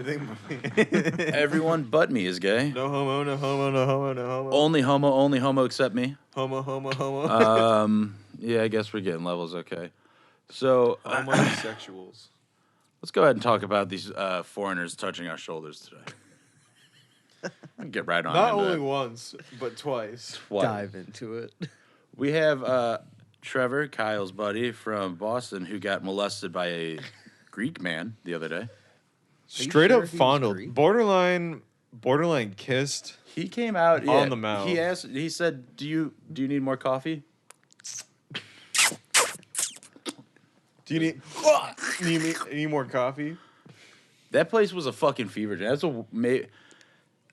Everything. Everyone but me is gay. No homo, no homo, no homo, no homo. Only homo except me. Homo, homo, homo. Yeah, I guess we're getting levels okay. So Homosexuals. let's go ahead and talk about these foreigners touching our shoulders today. Get right on. Not into only it. once, but twice. Dive into it. We have Trevor, Kyle's buddy from Boston, who got molested by a Greek man the other day. Straight sure up he was fondled. Greek? Borderline kissed. He came out On the mouth. He asked. He said, "Do you need more coffee?" Do you need more coffee? That place was a fucking fever dream.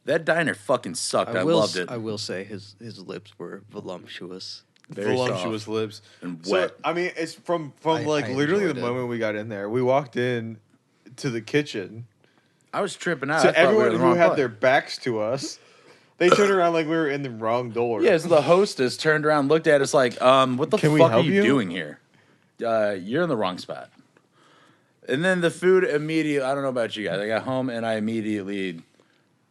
That diner fucking sucked. I loved it. I will say his lips were voluptuous. Very Voluptuous soft lips. and So, wet. I mean, it's from I literally the enjoyed it. moment we got in there. We walked in to the kitchen. I was tripping out. So I thought we were everyone in the who wrong had place. their backs to us, they turned around like we were in the wrong door. Yeah, so the hostess turned around, looked at us like, what the Can we fuck are help you you? doing here? You're in the wrong spot. And then the food immediately, I don't know about you guys. I got home and I immediately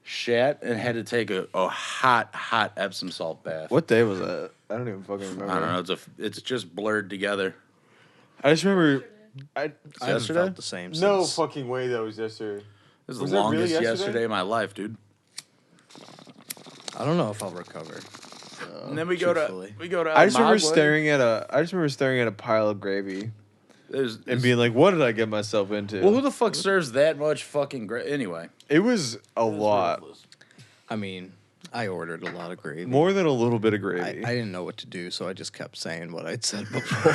shat and had to take a hot Epsom salt bath. What day was that? I don't even fucking remember. I don't know. It's just blurred together. I just remember. I haven't yesterday? felt the same No since. fucking way that was yesterday. This is Was the that really longest yesterday? yesterday of my life, dude. I don't know if I'll recover. And then we go truthfully. to. I just remember Almagua. staring at a pile of gravy There's- and being like, "What did I get myself into?" well, who the fuck serves that much fucking anyway? It was a lot, I mean, I ordered a lot of gravy. more than a little bit of I gravy. didn't know what to do, so I just kept saying what I'd said before.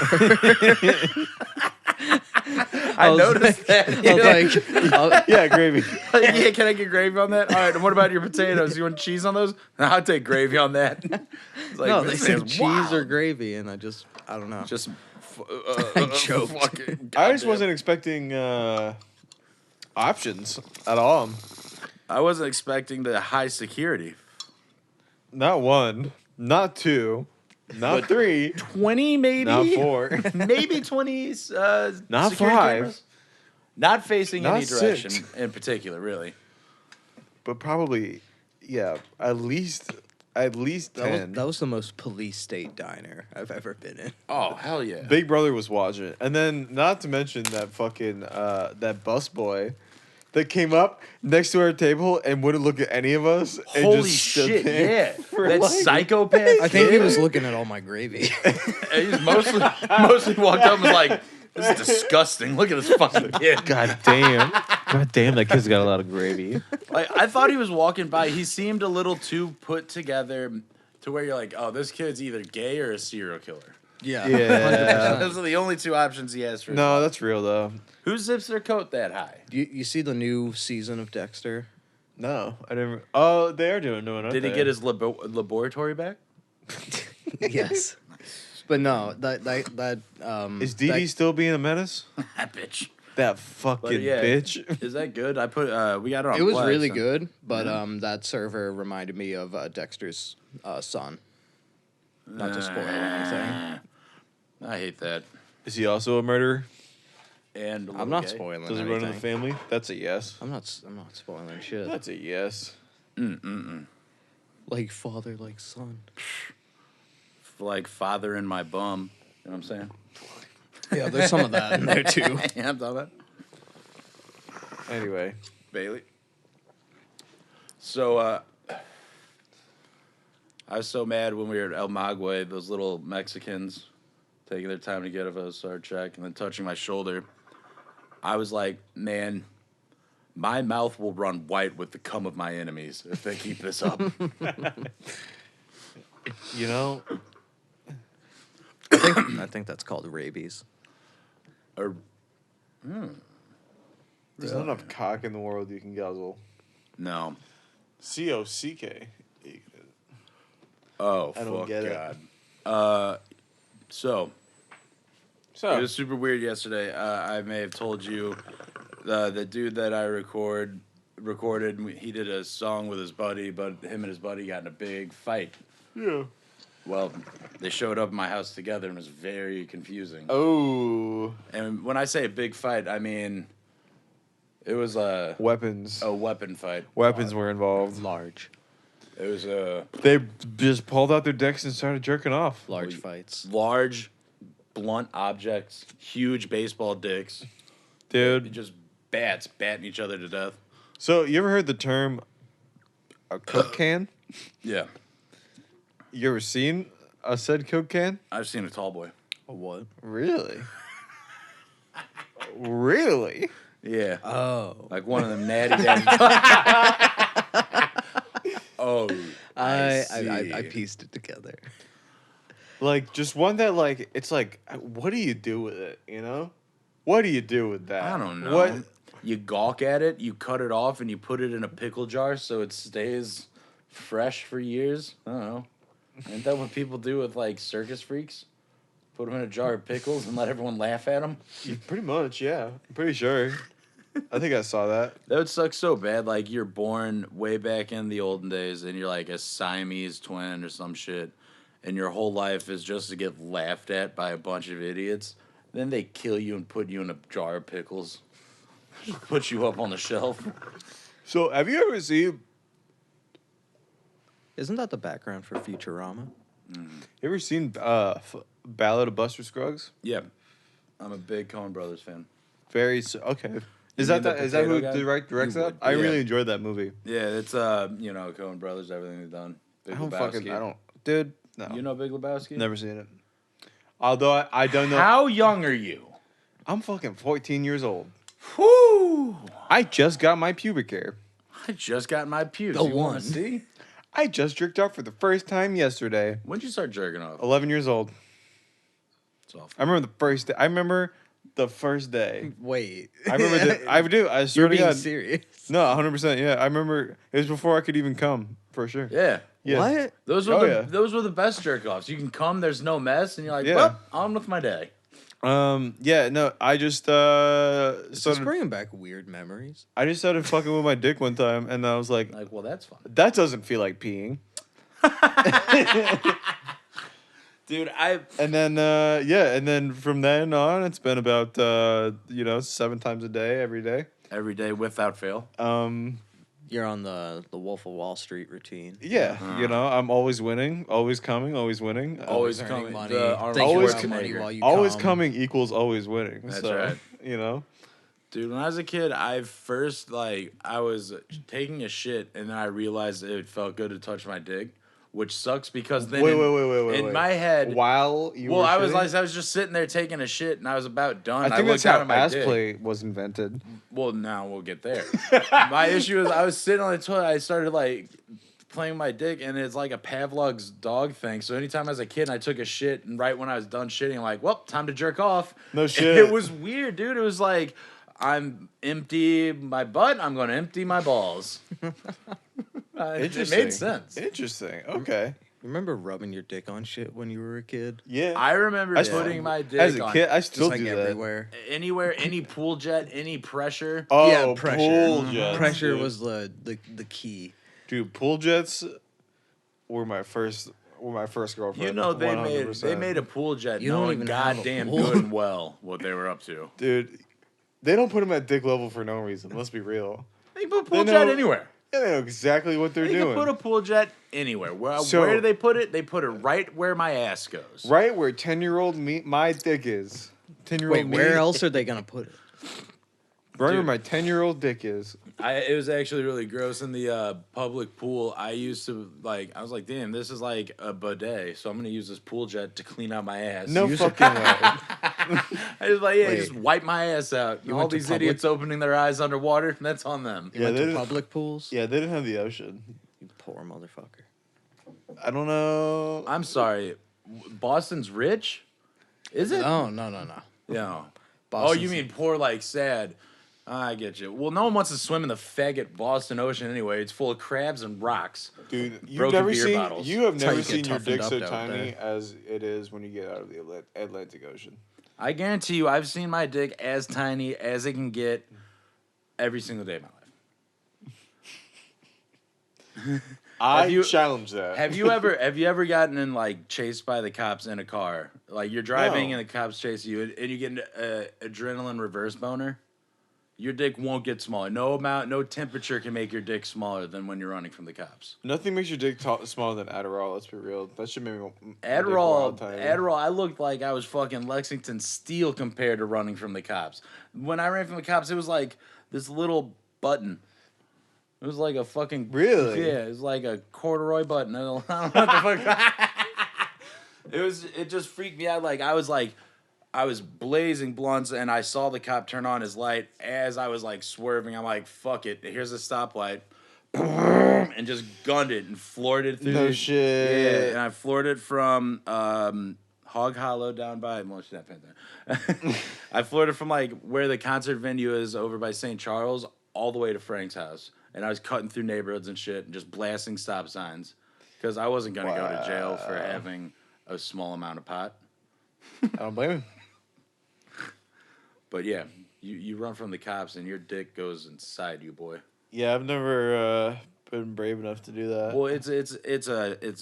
I was noticed that. I was like, yeah, gravy. Yeah, can I get gravy on that? All right, and what about your potatoes? You want cheese on those? I'll take gravy on that. It's like, no, they this said man's cheese wild. or gravy, and I don't know. Just I choked. I just wasn't expecting options at all. I wasn't expecting the high security. Not one, not two, not But- three, 20 maybe? not four, Maybe 20 Not security 5. cameras? Not facing Not any direction 6. in particular, really. but probably, yeah, at least 10. That was the most police state diner I've ever been in. Oh, hell yeah. Big Brother was watching it, and then not to mention that fucking that bus boy that came up next to our table and wouldn't look at any of us. And Holy just stood shit, there yeah. for That like- psychopath. I think he kid. was looking at all my gravy. He just mostly walked up and was like, this is disgusting. Look at this fucking kid. God damn, that kid's got a lot of gravy. Like, I thought he was walking by. He seemed a little too put together to where you're like, oh, this kid's either gay or a serial killer. Yeah. Yeah. Those are the only two options he has for his No, life. that's real though. Who zips their coat that high? You see the new season of Dexter? No, I didn't. Oh, they are doing it. Did he get his laboratory back? Yes. But no, that Is Dee Dee still being a menace? That bitch. That fucking yeah. bitch. Is that good? I put we got it on. it was Plex, really and- good, but that server reminded me of Dexter's son. Not to spoil anything. I hate that. Is he also a murderer? And a I'm little not gay. spoiling Does he anything. run in the family? That's a yes. I'm not spoiling shit. That's a yes. Like father, like son. Like father in my bum. You know what I'm saying? Yeah, there's some of that in there too. Yeah, I'm talking about Anyway, Bailey. So I was so mad when we were at El Magua, those little Mexicans taking their time to get us our check and then touching my shoulder. I was like, man, my mouth will run white with the cum of my enemies if they keep this up. you know, I think that's called rabies. Or, there's not enough cock in the world you can guzzle. no. COCK. Oh, I don't fuck get it. God. So, So, it was super weird yesterday. I may have told you the dude that I recorded. He did a song with his buddy, but him and his buddy got in a big fight. yeah. Well, they showed up at my house together and it was very confusing. Oh. And when I say a big fight, I mean It was Weapons. a weapon fight. Weapons were involved. Large It was They just pulled out their dicks and started jerking off. fights. large, blunt objects, huge baseball dicks. Dude. Just batting each other to death. So you ever heard the term a Coke can? Yeah, You ever seen a said Coke can? I've seen a tall boy. A what? Really? Really? Yeah, Oh, like one of them natty daddy. Oh, I I see. pieced it together. Like just one that like it's like what do you do with it, you know? What do you do with that? I don't know. What You gawk at it, you cut it off, and you put it in a pickle jar so it stays fresh for years. I don't know. Ain't that what people do with like circus freaks? Put them in a jar of pickles and let everyone laugh at them. pretty much, yeah. I'm pretty sure. I think I saw that. That would suck so bad. Like you're born way back in the olden days, and you're like a Siamese twin or some shit, and your whole life is just to get laughed at by a bunch of idiots. Then they kill you and put you in a jar of pickles. Put you up on the shelf. So have you ever seen Isn't that the background for Futurama? Ballad of Buster Scruggs? Yeah, I'm a big Coen Brothers fan. Okay. Is mean that the is that who potato guy? directs You that? would, I yeah. really enjoyed that movie. Yeah, it's Coen Brothers, everything they've done. Big Lebowski. Dude, no. You know Big Lebowski? Never seen it. Although I don't know. How young are you? I'm fucking 14 years old. Whoo! I just got my pubic hair. I just got my pubes. The You wanna one. See? I just jerked off for the first time yesterday. When'd you start jerking off? 11 years old. It's awful. I remember the first day. I remember the first day. Wait, I remember I do. I swear You're to being God. serious. No, 100%. Yeah, I remember it was before I could even come, for sure. Yeah. Yeah. What? Those were Oh, the yeah. those were the best jerk offs. You can come, there's no mess, and you're like, Yeah. well, on with my day. Yeah, no, I just This is started. bringing back weird memories. I just started fucking with my dick one time, and I was like, Like, well, that's fun. that doesn't feel like peeing. Dude, And then and then from then on, it's been about 7 times a day, every day. every day without fail. You're on the Wolf of Wall Street routine. Yeah, I'm always winning, always coming, always winning. Always earning coming. money. The Arnold Thinking Always about com- money while you always come. coming equals always winning. That's so, right. Dude, when I was a kid, I first, I was taking a shit, and then I realized it felt good to touch my dick, which sucks because then Wait, in wait. my head, While you well, were I was shitting? I was just sitting there taking a shit, and I was about done. I think looked that's how down at my ass dick. play was invented. Well, now we'll get there. My issue is I was sitting on the toilet. I started playing my dick, and it's like a Pavlov's dog thing. So anytime I was a kid and I took a shit, and right when I was done shitting, I'm like, well, time to jerk off. No And shit. it was weird, dude. It was like, I'm empty my butt. I'm going to empty my balls. It made sense. Interesting. Okay. Remember rubbing your dick on shit when you were a kid? Yeah. I remember I putting my dick As a on kid, I still Just like do that. everywhere. anywhere, any pool jet, any pressure. Oh, Yeah, pressure. pool jets. Pressure dude. was the key. Dude, pool jets were my first girlfriend. You know they 100%. made a pool jet You don't knowing even have a goddamn pool. good and well what they were up to. Dude, they don't put them at dick level for no reason. Let's be real. They can put a pool They jet know- anywhere. Yeah, they know exactly what they're They doing. can put a pool jet anywhere. Where So- where do they put it? They put it right where my ass goes. Right where 10-year-old me, my dick is. 10-year-old Wait, me, where else are they gonna put it? Right where Dude. my 10-year-old dick is. It was actually really gross in the public pool. I used to I was like, damn, this is like a bidet, so I'm gonna use this pool jet to clean out my ass. No Use fucking way. I just Wait. just wipe my ass out. You All went to these public- idiots opening their eyes underwater. That's on them. You Yeah, went they to didn't- public pools? Yeah, they didn't have the ocean. You poor motherfucker. I don't know. I'm sorry, Boston's rich. Is it? No. Yeah. Oh, Boston's- you mean poor, like sad? I get you. Well, no one wants to swim in the faggot Boston Ocean anyway. It's full of crabs and rocks. Dude, you've Broken never beer seen bottles. you have That's how never you get seen your dick toughened so up out tiny there. as it is when you get out of the Atlantic Ocean. I guarantee you, I've seen my dick as tiny as it can get every single day of my life. I you- challenge that. Have you ever gotten in chased by the cops in a car? Like you're driving No. and the cops chase you and you get an adrenaline reverse boner. your dick won't get smaller. No temperature can make your dick smaller than when you're running from the cops. Nothing makes your dick smaller than Adderall. Let's be real. That should make me Adderall, I looked like I was fucking Lexington Steel compared to running from the cops. When I ran from the cops, it was like this little button. It was like a fucking Really? Yeah. It was like a corduroy button. I don't know what the fuck. It just freaked me out. I was blazing blunts, and I saw the cop turn on his light as I was like swerving. I'm like, fuck it. Here's a stoplight. And just gunned it and floored it through. No shit. Yeah, and I floored it from Hog Hollow down by I floored it from like where the concert venue is over by St. Charles all the way to Frank's house. And I was cutting through neighborhoods and shit and just blasting stop signs because I wasn't going to go to jail for having a small amount of pot. I don't blame him. But yeah, you run from the cops and your dick goes inside you, boy. Yeah, I've never been brave enough to do that. Well, it's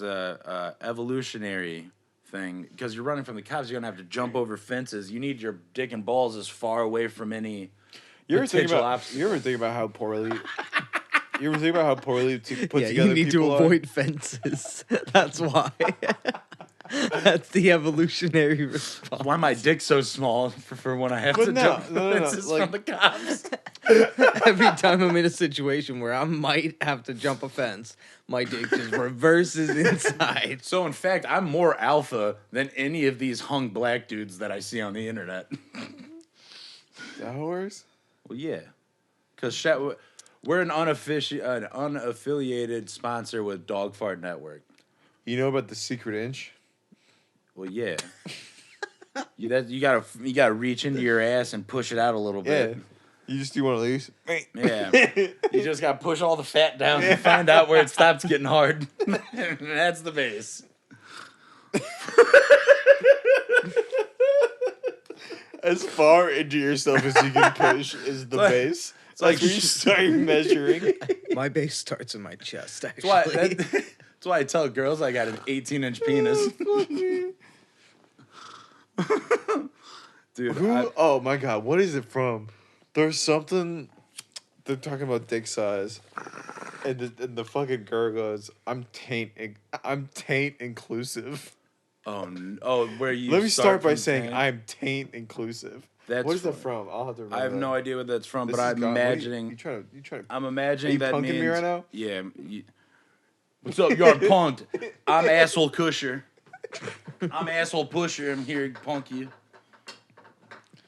a evolutionary thing because you're running from the cops. You're gonna have to jump over fences. You need your dick and balls as far away from any. You ever think about how poorly? You ever think about how poorly put together you need to people avoid fences. That's why. That's the evolutionary response. Why my dick's so small for when I have to jump fences from the cops. Every time I'm in a situation where I might have to jump a fence, my dick just reverses inside. So in fact, I'm more alpha than any of these hung black dudes that I see on the internet. That works? Well, yeah, because we're an unaffiliated sponsor with Dog Fart Network. You know about the secret inch? Well, yeah. you gotta reach into your ass and push it out a little bit. Yeah. You just do one of these. Yeah. You just gotta push all the fat down and find out where it stops getting hard. That's the base. As far into yourself as you can push is the base. It's like you start measuring. My base starts in my chest, actually. That's why I tell girls I got an 18-inch penis. Dude, oh my god, what is it from? There's something they're talking about dick size, and the fucking girl goes, "I'm taint inclusive." Where you? Let me start by saying I'm taint inclusive. That's what is that from? I'll have to remember. I have no idea what that's from, This but is I'm gone. imagining. You trying to? I'm imagining Are you that punking means. me right now? Yeah. What's up? You're punked. I'm asshole cusher. I'm asshole pusher. I'm here to punk you.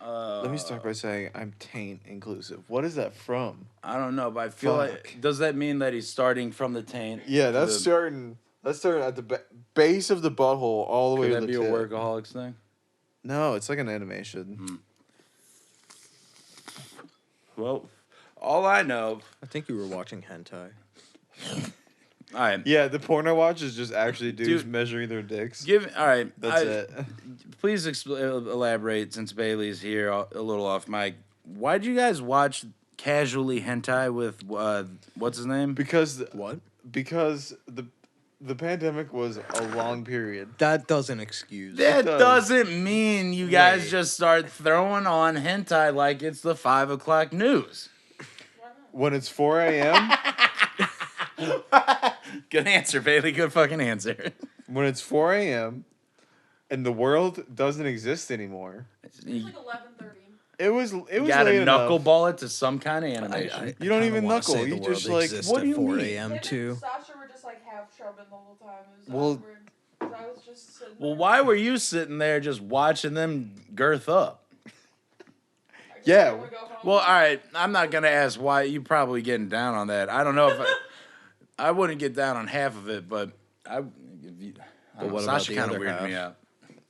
Let me start by saying I'm taint inclusive. What is that from? I don't know, but I feel like does that mean that he's starting from the taint? Yeah, that's starting. That's starting at the base of the butthole all the way to the tip. Could that be a workaholics thing? No, it's like an animation. Well, all I know. I think you were watching hentai. All right. Yeah, the porn I watch is just actually dudes measuring their dicks. All right. That's it. Please elaborate, since Bailey's here a little off mic. Why'd you guys watch casually hentai with what's his name? Because What? Because the pandemic was a long period. That doesn't excuse. That does. doesn't mean you guys Wait. just start throwing on hentai like it's the 5 o'clock news. When it's 4 a.m. Good answer, Bailey. Good fucking answer. When it's 4 a.m. and the world doesn't exist anymore. It's like 11:30. It was You late gotta enough. knuckleball it to some kind of animation. You don't even knuckle. You just like, what do you at 4 mean? a.m. Him too? and Sasha were just like half chubbing the whole time. It was Well- awkward. 'Cause I was just sitting Well, there. why were you sitting there just watching them girth up? I just Yeah. didn't wanna go home. Well, all right. I'm not gonna ask why. You probably getting down on that. I don't know if I wouldn't get down on half of it, but But what about Sasha the kind of other weirded me half? out.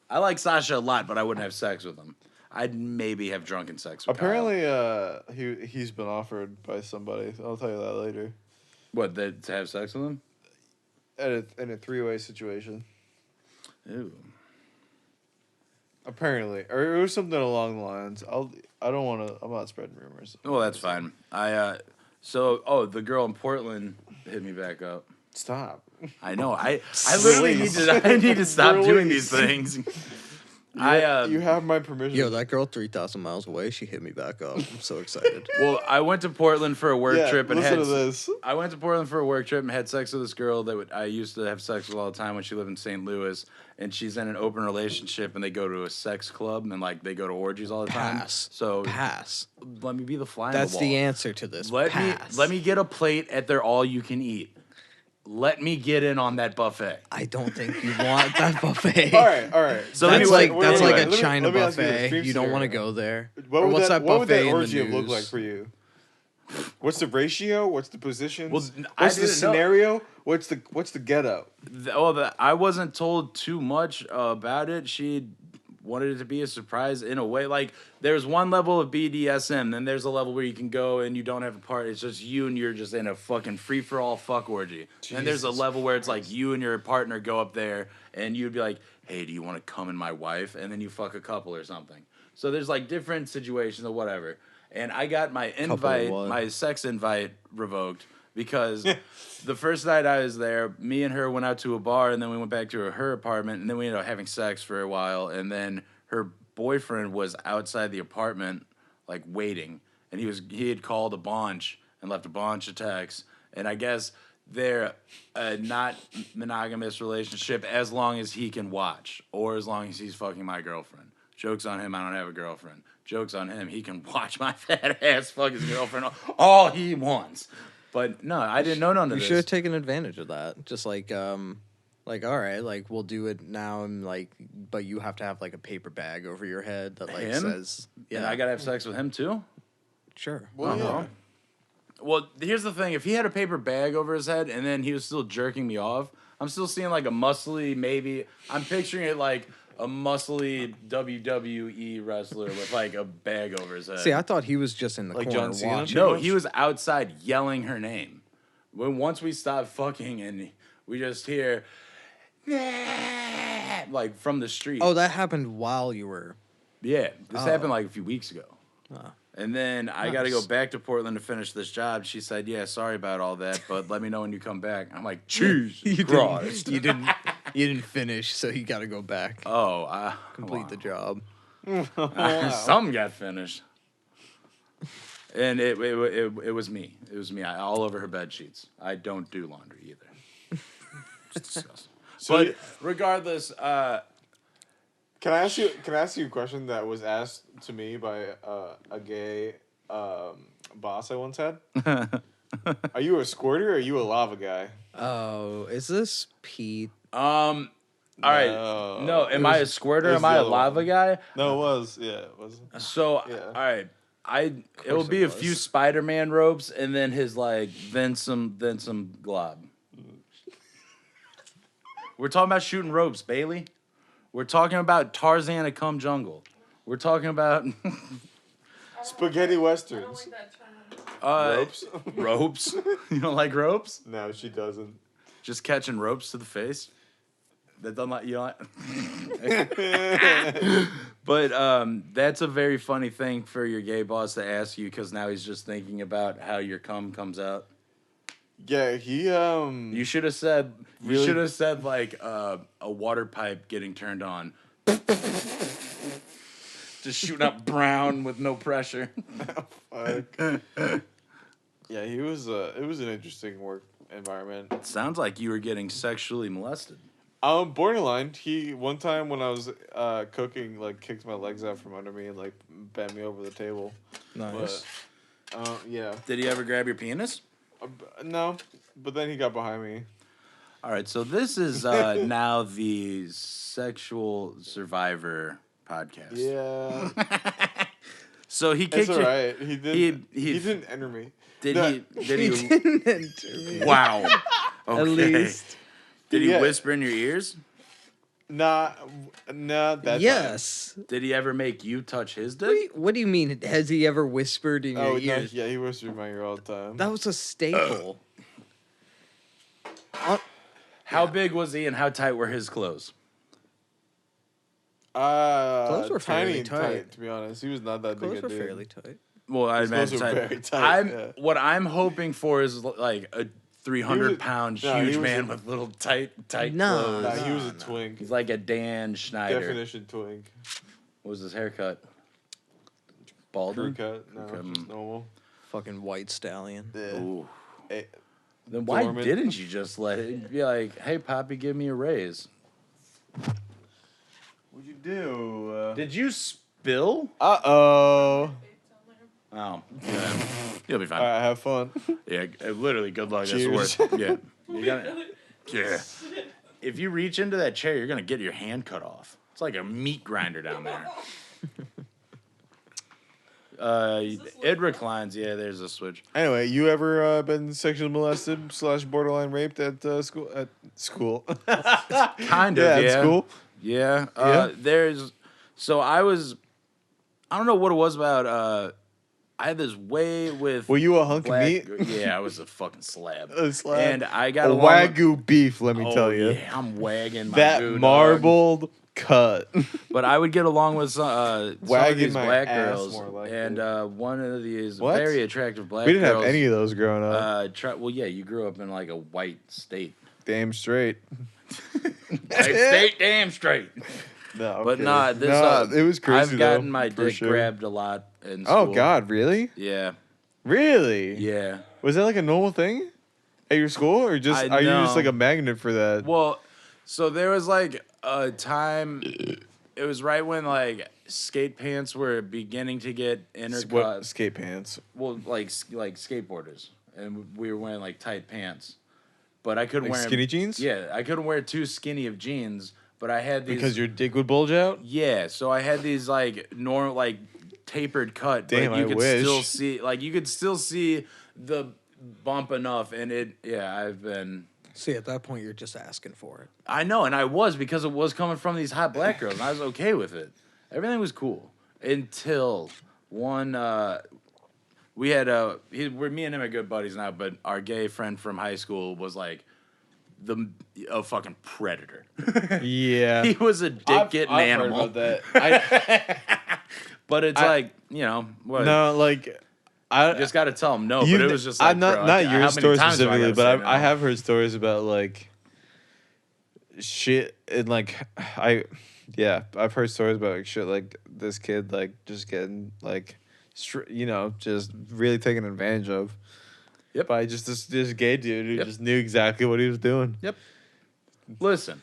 I like Sasha a lot, but I wouldn't have sex with him. I'd maybe have drunken sex with Kyle. Apparently, he's been offered by somebody. I'll tell you that later. What, to have sex with him? In a three-way situation. Ew. Apparently, or it was something along the lines. I'm not spreading rumors. Well, that's fine. The girl in Portland hit me back up. Stop. I know. I literally need to stop doing these things. You have my permission. Yo, that girl 3,000 miles away, she hit me back up. I'm so excited. Well, I went to Portland for a work trip and listen had. to this. I went to Portland for a work trip and had sex with this girl that I used to have sex with all the time when she lived in St. Louis, and she's in an open relationship and they go to a sex club and like they go to orgies all the time. Pass. So Pass. let me be the fly on That's the wall. the answer to this. Let Pass. me get a plate at their all you can eat. Let me get in on that buffet. I don't think you want that buffet. All right. So That's anyway, that's anyway, like a let me- China let me ask you this. buffet. Dream You don't want to scenario. go there. What Or would what's that, that what would buffet that in the orgy look news? like for you? What's the ratio? What's the positions? Well, I What's the didn't know. scenario? What's the get up? I wasn't told too much about it. She wanted it to be a surprise in a way. Like there's one level of BDSM, then there's a level where you can go and you don't have a part. It's just you and you're just in a fucking free for all fuck orgy. And there's a Jesus level where it's like you and your partner go up there and you'd be like, "Hey, do you want to come in my wife?" And then you fuck a couple or something. So there's like different situations or whatever. And I got my invite, what? my sex invite revoked because the first night I was there, me and her went out to a bar and then we went back to her apartment and then we ended up having sex for a while. And then her boyfriend was outside the apartment, like waiting. And he had called a bunch and left a bunch of texts. And I guess they're a not monogamous relationship as long as he can watch or as long as he's fucking my girlfriend. Joke's on him, I don't have a girlfriend. Joke's on him, he can watch my fat ass fuck his girlfriend all he wants. But no, I didn't know none of You this. should have taken advantage of that. Just like all right, like we'll do it now, and like, but you have to have like a paper bag over your head that like Him? says, And I gotta have sex with him too? sure. Well, yeah. Well, here's the thing. If he had a paper bag over his head and then he was still jerking me off, I'm still seeing like a muscly, maybe. I'm picturing it like a muscly WWE wrestler with like a bag over his head. See, I thought he was just in the Like corner John Cena? watching. No, he was outside yelling her name. Once we stopped fucking and we just hear, like from the street. Oh, that happened while you were. Yeah, this Oh. happened like a few weeks ago. Oh. And then I got to go Nice. back to Portland to finish this job. She said, "Yeah, sorry about all that, but let me know when you come back." I'm like, "Jesus Christ!" You didn't finish, so you got to go back, Oh, complete the job. Some got finished, and it was me. It was me. All over her bed sheets. I don't do laundry either. It's disgusting. So But you- regardless, Can I ask you a question that was asked to me by a gay boss I once had? Are you a squirter or are you a lava guy? Oh, is this Pete? all right. No, am I a squirter? it was Am I the a other lava one. guy? No, it was. Yeah, it was. So, Yeah. all right. It will it be a was. few Spider-Man ropes and then his like then some glob. We're talking about shooting ropes, Bailey. We're talking about Tarzan of Cum Jungle. We're talking about Spaghetti I don't westerns. like that term. Ropes? ropes. You don't like ropes? No, she doesn't. Just catching ropes to the face. That don't like you don't like. But that's a very funny thing for your gay boss to ask you because now he's just thinking about how your cum comes out. Yeah, he You should have said. You Really? should have said like a water pipe getting turned on. Just shooting up brown with no pressure. fuck. Yeah, he was. It was an interesting work environment. Sounds like you were getting sexually molested. Borderline. He one time when I was cooking, like kicked my legs out from under me and like bent me over the table. Nice. But yeah, Did he ever grab your penis? no. But then he got behind me. All right, so this is now the Sexual Survivor podcast. Yeah, So he it's kicked all you. right. He didn't. he- He didn't enter me. Did No. he? Did he? didn't enter me. Wow. Okay. At least. Did he Yeah. whisper in your ears? Not that. Yes. Did he ever make you touch his What do, dick? you, what do you mean? Has he ever whispered in Time. your Oh no, ears? yeah, he whispered in my ear all the time. That was a staple. How big was he and how tight were his clothes? Clothes were tiny fairly and tight. tight. To be honest, he was not that Clothes big were a dude. fairly tight. Well, I His clothes imagine were tight. very tight, yeah. What I'm hoping for is like a 300-pound no, he huge was man a- with little tight No, clothes. Nah, he was a no. twink. He's like a Dan Schneider. Definition twink. What was his haircut? Balding? Crew cut. No, Okay, just normal. Fucking white stallion. Yeah. Ooh. Eh, Then why dormant. didn't you just let it be like, hey, Poppy, give me a raise? What'd you do? Did you spill? Uh-oh. Oh, yeah. You'll be fine. All right, have fun. Yeah, literally, good luck. Cheers. That's the word. Yeah. You're gonna, yeah. If you reach into that chair, you're going to get your hand cut off. It's like a meat grinder down there. It reclines. Yeah, there's a switch. Anyway, you ever been sexually molested / borderline raped at school? At school? Kind of, yeah, yeah. at school. Yeah. Yeah? So I don't know what it was about. I had this way with. Were you a hunk of meat? Yeah, I was a fucking slab. A slab? And I got A along with- Wagyu beef, let me Oh, tell you. Yeah, I'm wagging my That goo, dog. marbled cut. But I would get along with some of Wagging these my black ass girls, more likely. and one of these What? very attractive black We didn't girls. have any of those growing up. Well, yeah, you grew up in like a white state. Damn straight. White state, damn straight. No, I'm But kidding. nah, this No, it was crazy. I've gotten though, my for dick sure. grabbed a lot in school. Oh God, really? Yeah, Really? yeah. Was that like a normal thing at your school, or just are you just know. like a magnet for that? Well, so there was like a time. It was right when like skate pants were beginning to get What intercut. skate pants? Well, like skateboarders, and we were wearing like tight pants, but I couldn't Like wear skinny jeans? Yeah, I couldn't wear too skinny of jeans, but I had these Because your dick would bulge out. yeah. So I had these like normal like tapered cut, Damn, but you I could wish. still see like you could still see the bump enough, and it yeah. I've been. See, at that point, you're just asking for it. I know, and I was because it was coming from these hot black girls, and I was okay with it. Everything was cool until one. We had me and him are good buddies now, but our gay friend from high school was like a fucking predator. Yeah. He was a dick-getting animal. Heard about that. But it's like what? No, like I You just got to tell him no. you- But it was just like I'm not bro, not how your many story times do I specifically, gotta but say I no? have heard stories about like shit and like I've heard stories about like shit like this kid like just getting like just really taken advantage of. Yep. By just this gay dude who Yep. just knew exactly what he was doing. Yep. Listen,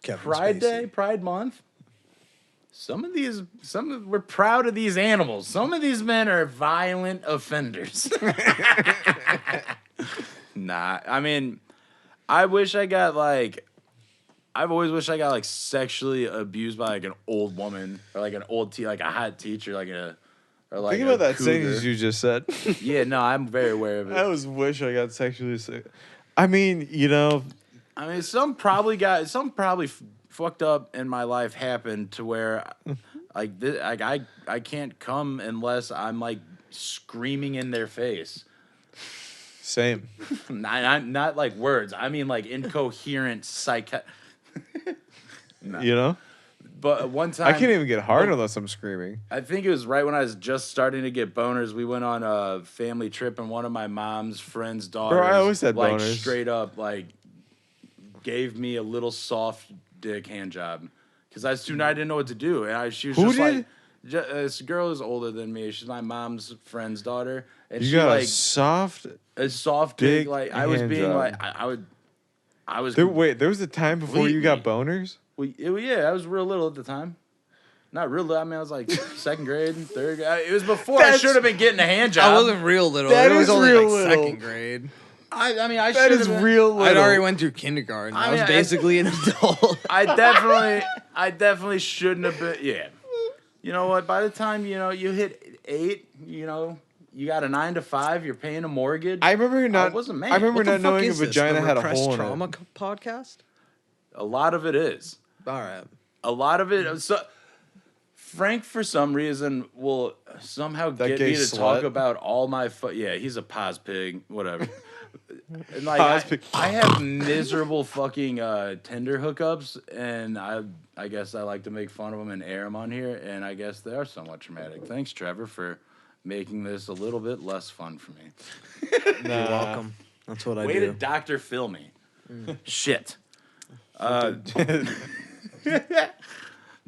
Kevin Pride Spacey. Day, Pride Month. We're proud of these animals. Some of these men are violent offenders. Nah, I mean, I've always wished I got like sexually abused by like an old woman or like an old like a hot teacher, or like Think a about that cougar. sentence you just said. Yeah, no, I'm very aware of it. I always wish I got sexually sick. I mean, I mean, some probably fucked up in my life happened to where, like, I can't come unless I'm like screaming in their face. same. Not like words. I mean like incoherent But one time I can't even get hard unless I'm screaming. I think it was right when I was just starting to get boners. We went on a family trip, and one of my mom's friend's daughters, I always had like boners. straight up, like gave me a little soft dick hand job because I didn't know what to do, and she was Who just did? like, this girl is older than me. She's my mom's friend's daughter, and You she got like a soft. a soft dick. big Like I was hand being job. like I was. There was a time before you got boners. Yeah, I was real little at the time. Not real little. I mean, I was like second grade, third grade. It was before I should have been getting a hand job. I wasn't real little. That It was is only real like little. second grade. I mean, I That should is have been. real little. I'd already went through kindergarten. I I was mean, basically an adult. I definitely shouldn't have been. Yeah. You know what? By the time you hit 8, you got a 9 to 5. You're paying a mortgage. I remember not. wasn't mad. I remember What the not fuck knowing a is this? vagina The had a Repressed hole in Trauma it. podcast? A lot of it is. All right. A lot of it. So, Frank, for some reason, will somehow That get gay me to slut? talk about all my. Yeah, he's a pos pig. Whatever. And like Pos pig. I have miserable fucking Tinder hookups, and I guess I like to make fun of them and air them on here, and I guess they are somewhat traumatic. Thanks, Trevor, for making this a little bit less fun for me. Nah, You're welcome. That's what I Way to do. Dr. Phil me. Shit.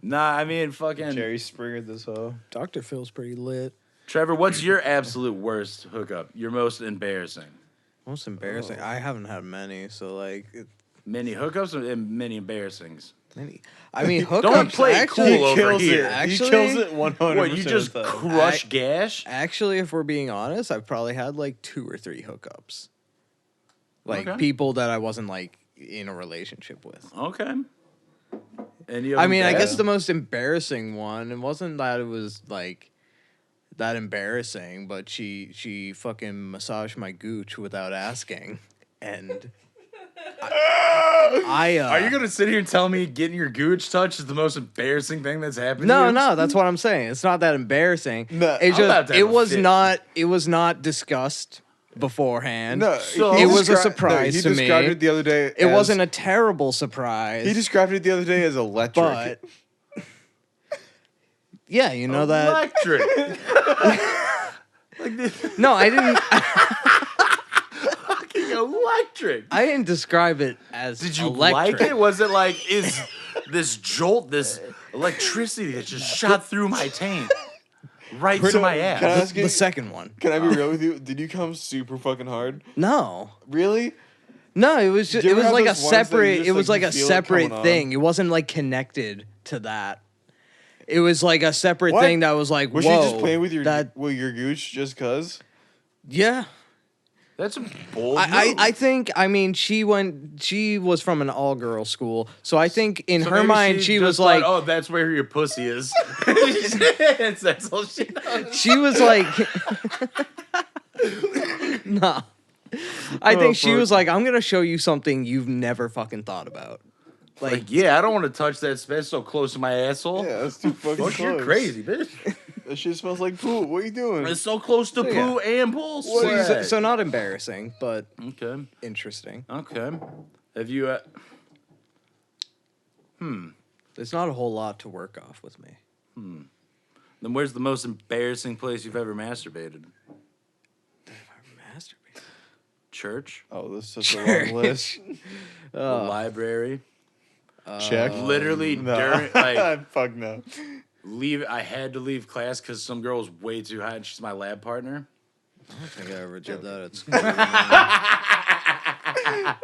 Nah, I mean, fucking Jerry Springer this hoe. Dr. Phil's pretty lit. Trevor. What's your absolute worst hookup? Your most embarrassing? Most embarrassing. I haven't had many, so like Many hookups and many embarrassings. many. I mean, hookups. Don't play it actually, cool over kills here. it. Actually- He kills it 100%. What, you just of the time. crush gash? Actually, if we're being honest, I've probably had like 2 or 3 hookups. Like Okay. people that I wasn't like in a relationship with. Okay. Any of I them mean, I bad? guess the most embarrassing one, it wasn't that it was like that embarrassing, but she fucking massaged my gooch without asking, and I Are you gonna sit here and tell me getting your gooch touched is the most embarrassing thing that's happened? to No, you? no, that's what I'm saying. It's not that embarrassing. No, It's I'm about just to have a fit. it was not discussed beforehand. No, So- he It was a descri- surprise he to me. described it the other day. It wasn't a terrible surprise. He described it the other day as electric. but yeah, you know that. Electric. Like this No, I didn't. fucking electric. I didn't describe it as. Did you electric. like it? Was it like is this jolt, this electricity that just shot through my taint right to my Can I ass? ask you? The second one. Can I be real with you? Did you come super fucking hard? No. Really? No, it was just Do you it ever was have like a those ones that you separate just, it was like, like you a feel it separate coming on? thing. It wasn't like connected to that. It was like a separate What? thing that was like, Was whoa. she just playing with your that gooch just cause? yeah. That's a bold I think I mean she was from an all girl school, so I think in So her maybe mind she just was thought, like "Oh, that's where your pussy is." That's all she knows. she was like no. I think she was like, I'm gonna show you something you've never fucking thought about. Like, yeah, I don't want to touch that space so close to my asshole. Yeah, that's too fucking Fuck, close. you're crazy, bitch. That shit smells like poo. What are you doing? It's so close to So, poo and bull So, sweat. so not embarrassing, but Okay, interesting. okay. Have you? There's not a whole lot to work off with me. Then where's the most embarrassing place you've ever masturbated? Masturbate. Church, Oh, this is such a long list. the library. Check. Literally No. during like Fuck no. leave. I had to leave class because some girl was way too hot and she's my lab partner. I don't think I ever did that at school.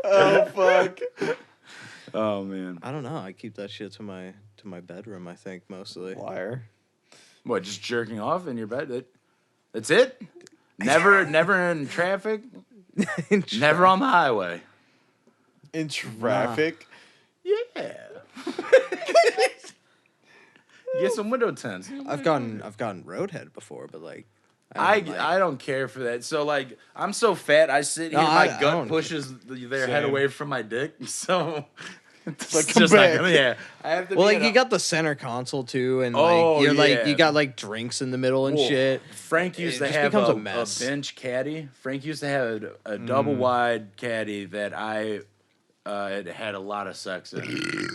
Oh fuck. Oh man. I don't know. I keep that shit to my bedroom, I think, mostly. Liar. What? Just jerking off in your bed? That's it? Never in traffic. Never on the highway. In traffic. Yeah. Get some window tints. I've gotten roadhead before, but like haven't, like- I don't care for that. So like I'm so fat, I sit here, No, my I gut don't- pushes their head Same. away from my dick. So it's like, just come not back. gonna, yeah. I have to. well, be like in you a- got the center console too, and Oh, like you're yeah. like you got like drinks in the middle and Whoa. shit. Frank used It to just have becomes a a mess. bench caddy. Frank used to have a double wide caddy that I had a lot of sex in.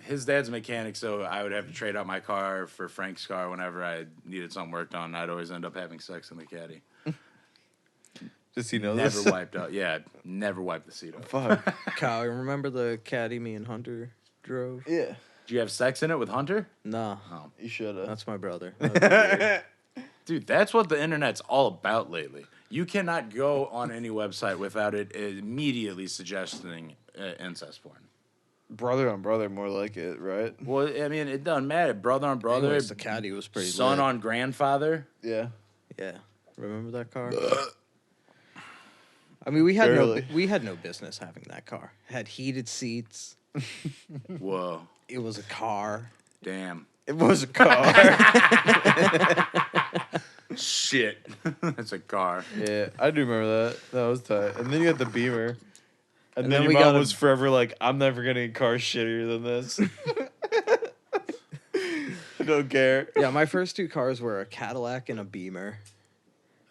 His dad's a mechanic, so I would have to trade out my car for Frank's car whenever I needed something worked on. I'd always end up having sex in the caddy. Does he know Never this? wiped out. Yeah, never wiped the seat off. Fuck. Kyle, remember the caddy me and Hunter drove? Yeah. Did you have sex in it with Hunter? Nah, You should have. that's my brother. That was weird. Dude, that's what the internet's all about lately. You cannot go on any website without it immediately suggesting incest porn. Brother on brother, more like it, right? Well, I mean, it doesn't matter. Brother on brother, Anyways, the caddy was pretty son lit. on grandfather. Yeah. Yeah, remember that car? I mean, we had Barely. no business having that car. It had heated seats. Whoa, It was a car. damn. It was a car. Shit. That's a car. Yeah, I do remember that. That was tight. And then you had the Beamer. And, And then then your we mom got a- was forever like, I'm never getting a car shittier than this. I don't care. Yeah, my first 2 cars were a Cadillac and a Beamer.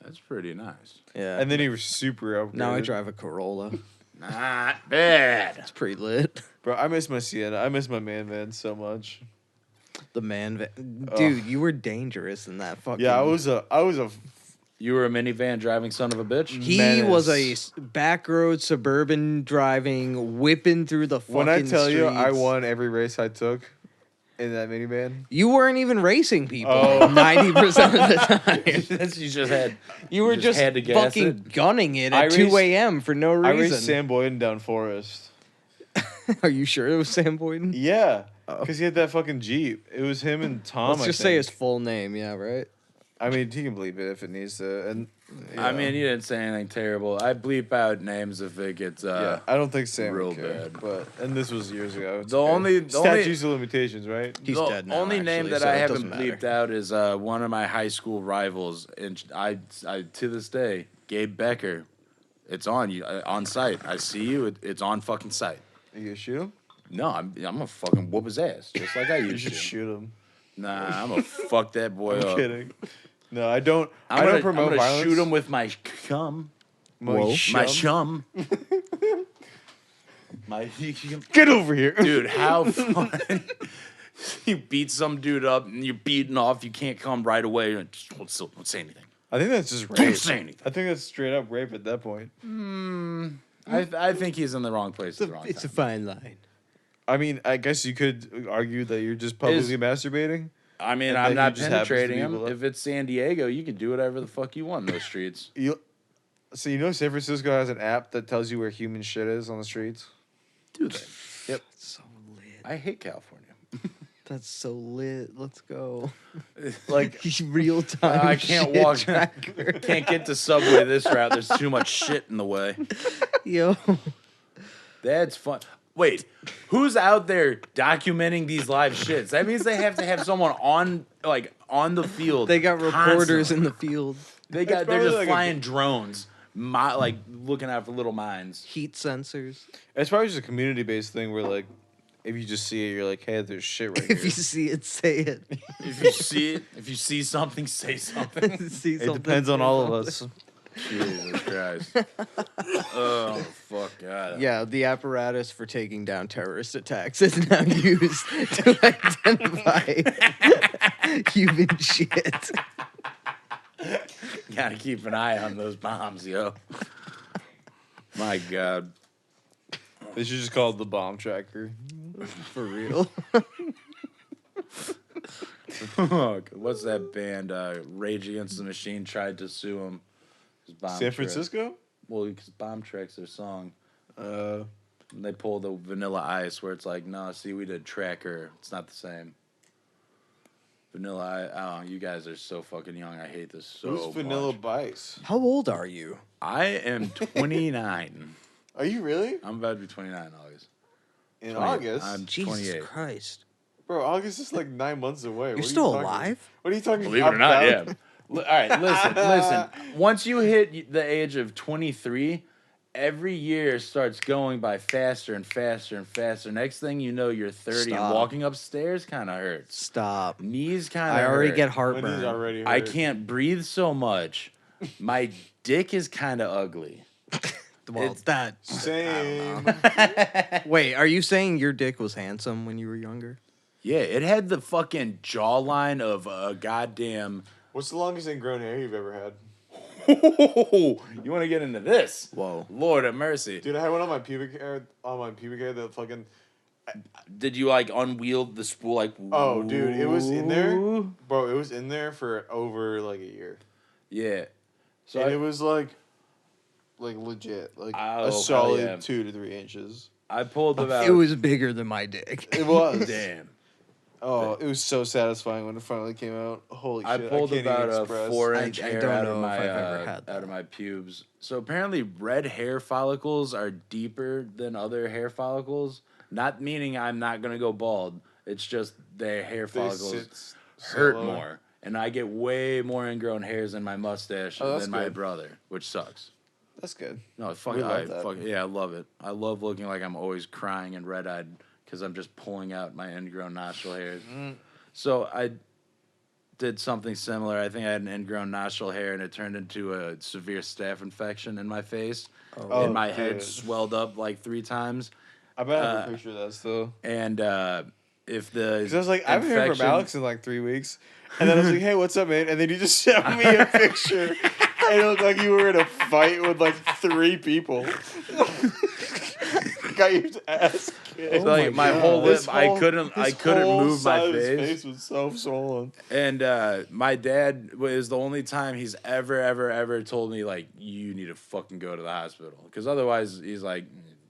That's pretty nice. Yeah. And then he was super upgraded. now I drive a Corolla. Not bad. It's pretty lit. Bro, I miss my Sienna. I miss my man van so much. The man van. Dude, you were dangerous in that fucking. Yeah, I was a You were a minivan driving son of a bitch? He was a Menace. back road suburban driving, whipping through the fucking When I tell you I streets. won every race I took in that minivan. You weren't even racing people Oh. 90% of the time. You just had. You were just had to gas fucking it. gunning it I at 2 raced- a.m. for no I reason. raced Sam Boyden down Forest. Are you sure it was Sam Boyden? Yeah, Oh. because he had that fucking Jeep. It was him and Tom. Let's I just say his think. full name, yeah, right? I mean, he can bleep it if it needs to. And I mean, you didn't say anything terrible. I bleep out names if it gets. yeah, I don't think Sam real would care. bad. But and this was years ago. It's The only- statutes of limitations, right? He's the dead now, only name actually, that so I it haven't doesn't matter. bleeped out is one of my high school rivals, and I to this day, Gabe Becker. It's on you on site. I see you. It's on fucking site. You gonna shoot him? No, I'm gonna fucking whoop his ass just like I You used should to. shoot him. Nah, I'm gonna fuck that boy I'm up. kidding. No, I don't. I'm I don't gonna promote violence. shoot him with my cum. Whoa. My chum. my Get over here, dude. How fun! You beat some dude up and you're beating off. You can't come right away. And just don't say anything. I think that's just rape. Don't say anything. I think that's straight up rape at that point. I think he's in the wrong place at the wrong It's a time. fine line. I mean, I guess you could argue that you're just publicly masturbating. I mean, And I'm then not he just happens to penetrating be him. below. If it's San Diego, you can do whatever the fuck you want in those streets. So you know, San Francisco has an app that tells you where human shit is on the streets. Do that. Yep. So lit. I hate California. That's so lit. Let's go. Like, Real time. I can't shit walk. tracker. Can't get to Subway this route. There's too much shit in the way. Yo. That's fun. Wait, who's out there documenting these live shits? That means they have to have someone on the field. They got reporters constantly. in the field. They're probably just like a- flying drones, looking out for little mines. Heat sensors. it's probably just a community-based thing where, like, if you just see it, you're like, hey, there's shit right If here. you see it, say it. If you see it, if you see something, say something. See It something, depends on say all of something. us. Jesus Christ. Oh fuck God. Yeah, the apparatus for taking down terrorist attacks is now used to identify human shit. Gotta keep an eye on those bombs, yo. My God. They should just call it the bomb tracker. For real. What's that band? Rage Against the Machine tried to sue him. San Francisco? Well, because Bomb Track's their song. Uh, And they pulled the Vanilla Ice, where it's like, no, see, we did Tracker. It's not the same. Vanilla Ice. Oh, you guys are so fucking young. I hate this so who's Vanilla much. Bice? How old are you? I am 29. Are you really? I'm about to be 29 in August. In 20 August? I'm Jesus 28. Christ. Bro, August is like 9 months away. You're What are still you talking- alive? What are you talking Believe it or about? not, yeah. All right, listen. Once you hit the age of 23, every year starts going by faster and faster and faster. Next thing you know, you're 30 and Stop. walking upstairs kind of hurts. Stop. Knees kind of I already hurt. get Wendy's heartburn. already I hurt. can't breathe so much. My dick is kind of ugly. Well, It's- that. Same. Wait, are you saying your dick was handsome when you were younger? Yeah, it had the fucking jawline of a goddamn. What's the longest ingrown hair you've ever had? You want to get into this? Whoa. Lord have mercy. Dude, I had one on my pubic hair. That fucking. Did you like unwield the spool like? Oh, dude, it was in there, Ooh. bro. It was in there for over like a year, Yeah. So and I, it was like legit, like Oh, a hell solid yeah. 2 to 3 inches. I pulled about. It was bigger than my dick. It was. damn. Oh, it was so satisfying when it finally came out. Holy I shit! pulled can't about even a express. 4-inch I hair don't out know of if my I've ever had that. out of my pubes. So apparently, red hair follicles are deeper than other hair follicles. Not meaning I'm not gonna go bald. It's just their hair They follicles sit hurt lower. more, and I get way more ingrown hairs in my mustache Oh, that's than my good. brother, which sucks. That's good. No, fuck We it. love that. Yeah, I love it. I love looking like I'm always crying and red eyed because I'm just pulling out my ingrown nostril hairs. So I did something similar. I think I had an ingrown nostril hair and it turned into a severe staph infection in my face. Oh, And my head dude. swelled up like 3 times. I bet I have Uh, a picture of that still. And if the. Because I was like, I haven't heard from infection- Alex in like 3 weeks. And then I was like, hey, what's up, man? And then he just sent me a picture. It looked like you were in a fight with like 3 people. Got your ass kicked. It's like my whole His lip, I whole- couldn't his whole move my side of his face. face was so swollen. And my dad was the only time he's ever told me like you need to fucking go to the hospital, because otherwise he's like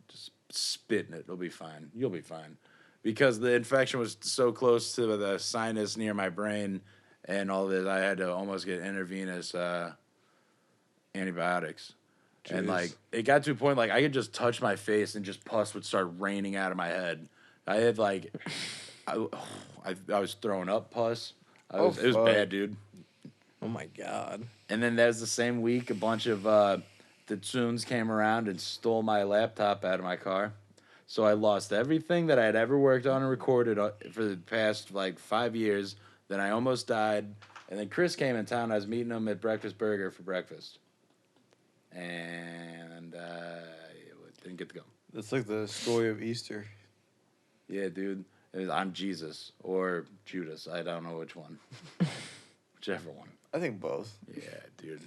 just spit in it, it'll be fine, you'll be fine, because the infection was so close to the sinus near my brain and all this. I had to almost get intravenous antibiotics. And like it got to a point like I could just touch my face and just pus would start raining out of my head. I had like I was throwing up pus. It was bad, dude. Oh my god. And then there's the same week a bunch of the Tsuns came around and stole my laptop out of my car. So I lost everything that I had ever worked on and recorded for the past like 5 years. Then I almost died. And then Chris came in town. I was meeting him at Breakfast Burger for breakfast. And didn't get to go. That's like the story of Easter. Yeah, dude. I'm Jesus or Judas. I don't know which one. Whichever one. I think both. Yeah, dude.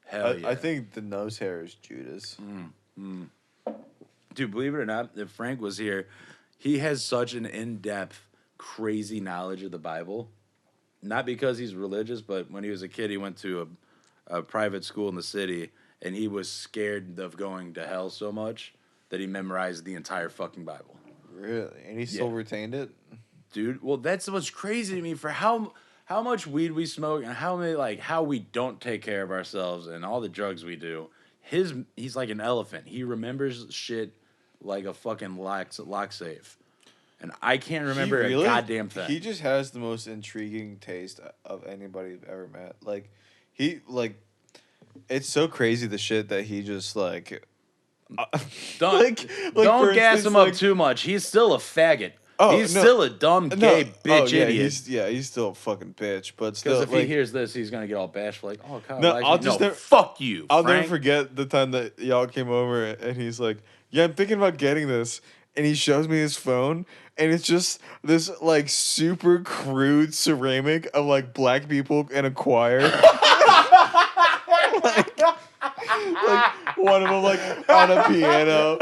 Hell yeah. I think the nose hair is Judas. Dude, believe it or not, if Frank was here, he has such an in-depth, crazy knowledge of the Bible. Not because he's religious, but when he was a kid, he went to a private school in the city, and he was scared of going to hell so much that he memorized the entire fucking Bible. Really? And he still retained it? Dude, well, that's what's crazy to me, for how much weed we smoke and how we don't take care of ourselves and all the drugs we do. He's like an elephant. He remembers shit like a fucking lock safe. And I can't remember a goddamn thing. He just has the most intriguing taste of anybody I've ever met. It's so crazy the shit that he just like. Don't gas him up too much. He's still a faggot. He's still a dumb gay bitch idiot. He's still a fucking bitch. But still, because if he hears this, he's gonna get all bashful. Like, oh, Kyle, fuck you. I'll Frank. never forget the time that y'all came over and he's like, "Yeah, I'm thinking about getting this," and he shows me his phone, and it's just this like super crude ceramic of like black people in a choir. like one of them like on a piano,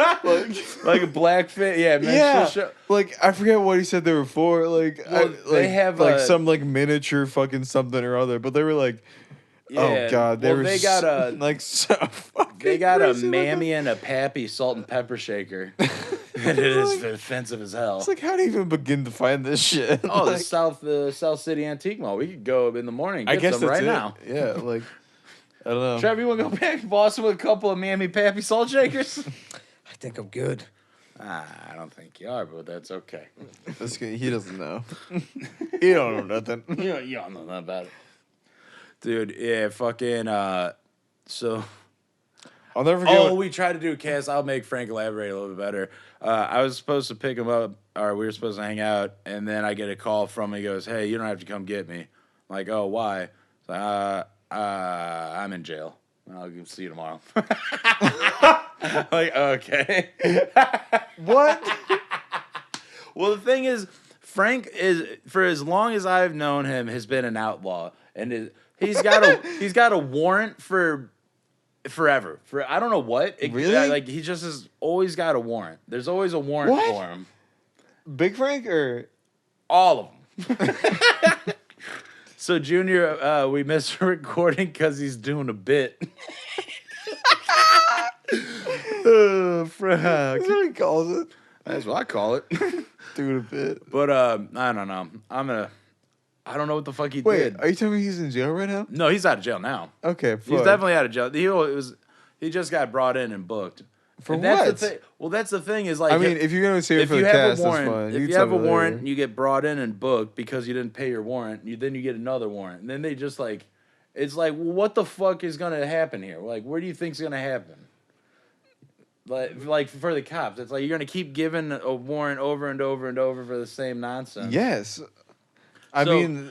like a black fit. Yeah, man. Like I forget what he said they were for. They have like some like miniature fucking something or other, but they were like, oh god, they got a like so fucking. They got crazy a mammy and a pappy salt and pepper shaker. And it is offensive as hell. It's like, how do you even begin to find this shit? Oh, like, the South City Antique Mall. We could go in the morning. And get some that's right now. Yeah, like I don't know. Trevor, you want to go back to Boston with a couple of mammy pappy salt shakers? I think I'm good. I don't think you are, but that's okay. This guy, he doesn't know. He don't know nothing. You don't know nothing about it. Dude, yeah, fucking, so... I'll never forget. We tried to do a cast. I'll make Frank elaborate a little bit better. I was supposed to pick him up, or we were supposed to hang out, and then I get a call from him. He goes, "Hey, you don't have to come get me." I'm like, "Oh, why?" I'm in jail. I'll see you tomorrow. Like, okay. What? Well, the thing is, Frank is, for as long as I've known him, has been an outlaw, and he's got a warrant for forever. For I don't know what. Really? Like he just has always got a warrant. There's always a warrant for him. Big Frank or all of them. So Junior, we missed a recording because he's doing a bit. Frank. That's what he calls it. That's what I call it. Doing a bit. But I don't know. I don't know what the fuck he Wait, did. are you telling me he's in jail right now? No, he's out of jail now. Okay, he's definitely out of jail. He just got brought in and booked. For and what? That's the thing. Well, that's the thing is like. I mean, if you're gonna say it for the cast, that's fine. If you have a warrant, and you get brought in and booked because you didn't pay your warrant. Then you get another warrant, and then they just like, it's like, well, what the fuck is gonna happen here? Like, where do you think's gonna happen? Like for the cops, it's like you're gonna keep giving a warrant over and over and over for the same nonsense. Yes, I mean.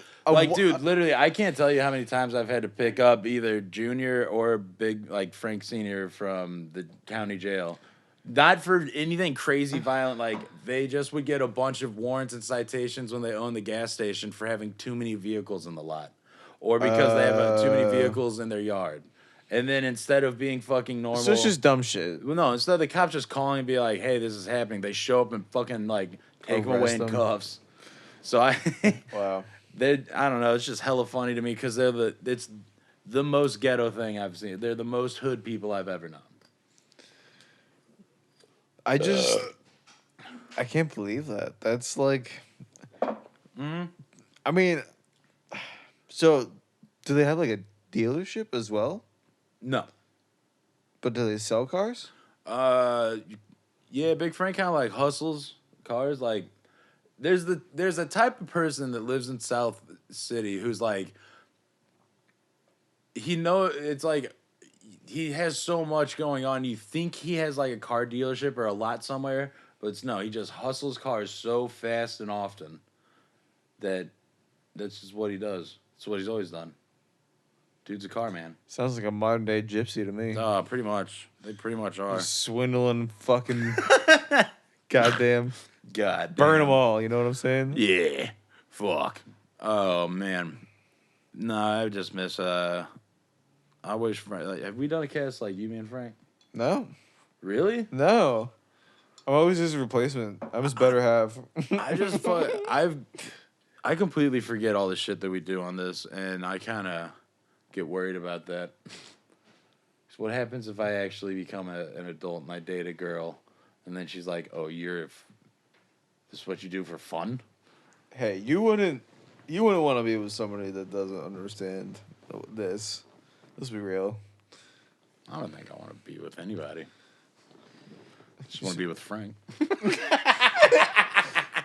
Dude, literally, I can't tell you how many times I've had to pick up either Junior or Big, like Frank Sr. from the county jail. Not for anything crazy violent. Like, they just would get a bunch of warrants and citations when they own the gas station for having too many vehicles in the lot. Or because they have too many vehicles in their yard. And then instead of being fucking normal, So it's just dumb shit. well, no, instead of the cops just calling and be like, "Hey, this is happening," they show up and fucking like take them away Arrest in them. cuffs. So I Wow. I don't know. It's just hella funny to me because it's the most ghetto thing I've seen. They're the most hood people I've ever known. I can't believe that. That's like, I mean, so do they have like a dealership as well? No. But do they sell cars? Yeah, Big Frank kind of like hustles cars. Like, there's a type of person that lives in South City who's like, it's like he has so much going on. You think he has like a car dealership or a lot somewhere, but no, he just hustles cars so fast and often that's just what he does. It's what he's always done. Dude's a car man. Sounds like a modern day gypsy to me. Pretty much. They pretty much are. Swindling fucking goddamn. God. Burn damn. them all, you know what I'm saying? Yeah. Fuck. Oh man. No, I just miss. I wish Frank. Like, have we done a cast like you, me, and Frank? No. Really? No. I'm always his replacement. I'm his better half. I just I completely forget all the shit that we do on this, and I kind of get worried about that. So what happens if I actually become an adult and I date a girl, and then she's like, "Oh, this is what you do for fun?" Hey, you wouldn't want to be with somebody that doesn't understand this. Let's be real. I don't think I want to be with anybody. I just want to be with Frank.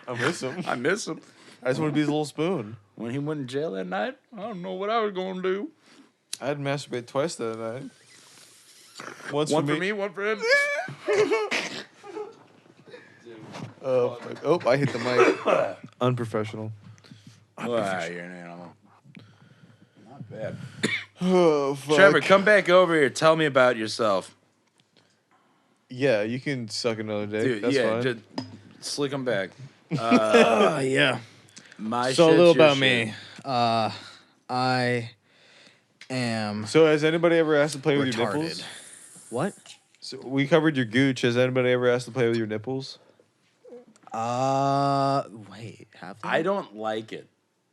I miss him. I miss him. I just want to be his little spoon. When he went in jail that night, I don't know what I was going to do. I'd masturbate twice that night. One for me, one for him. Oh, I hit the mic. Unprofessional. You're an animal. Not bad. Oh, fuck. Trevor, come back over here. Tell me about yourself. Yeah, you can suck another dick. Dude, That's yeah, fine. just slick them back. Yeah. My So a shit's little your about shit. me. I am So has anybody ever asked to play with your nipples? retarded. What? So we covered your gooch. Has anybody ever asked to play with your nipples? Wait, have they? I don't like it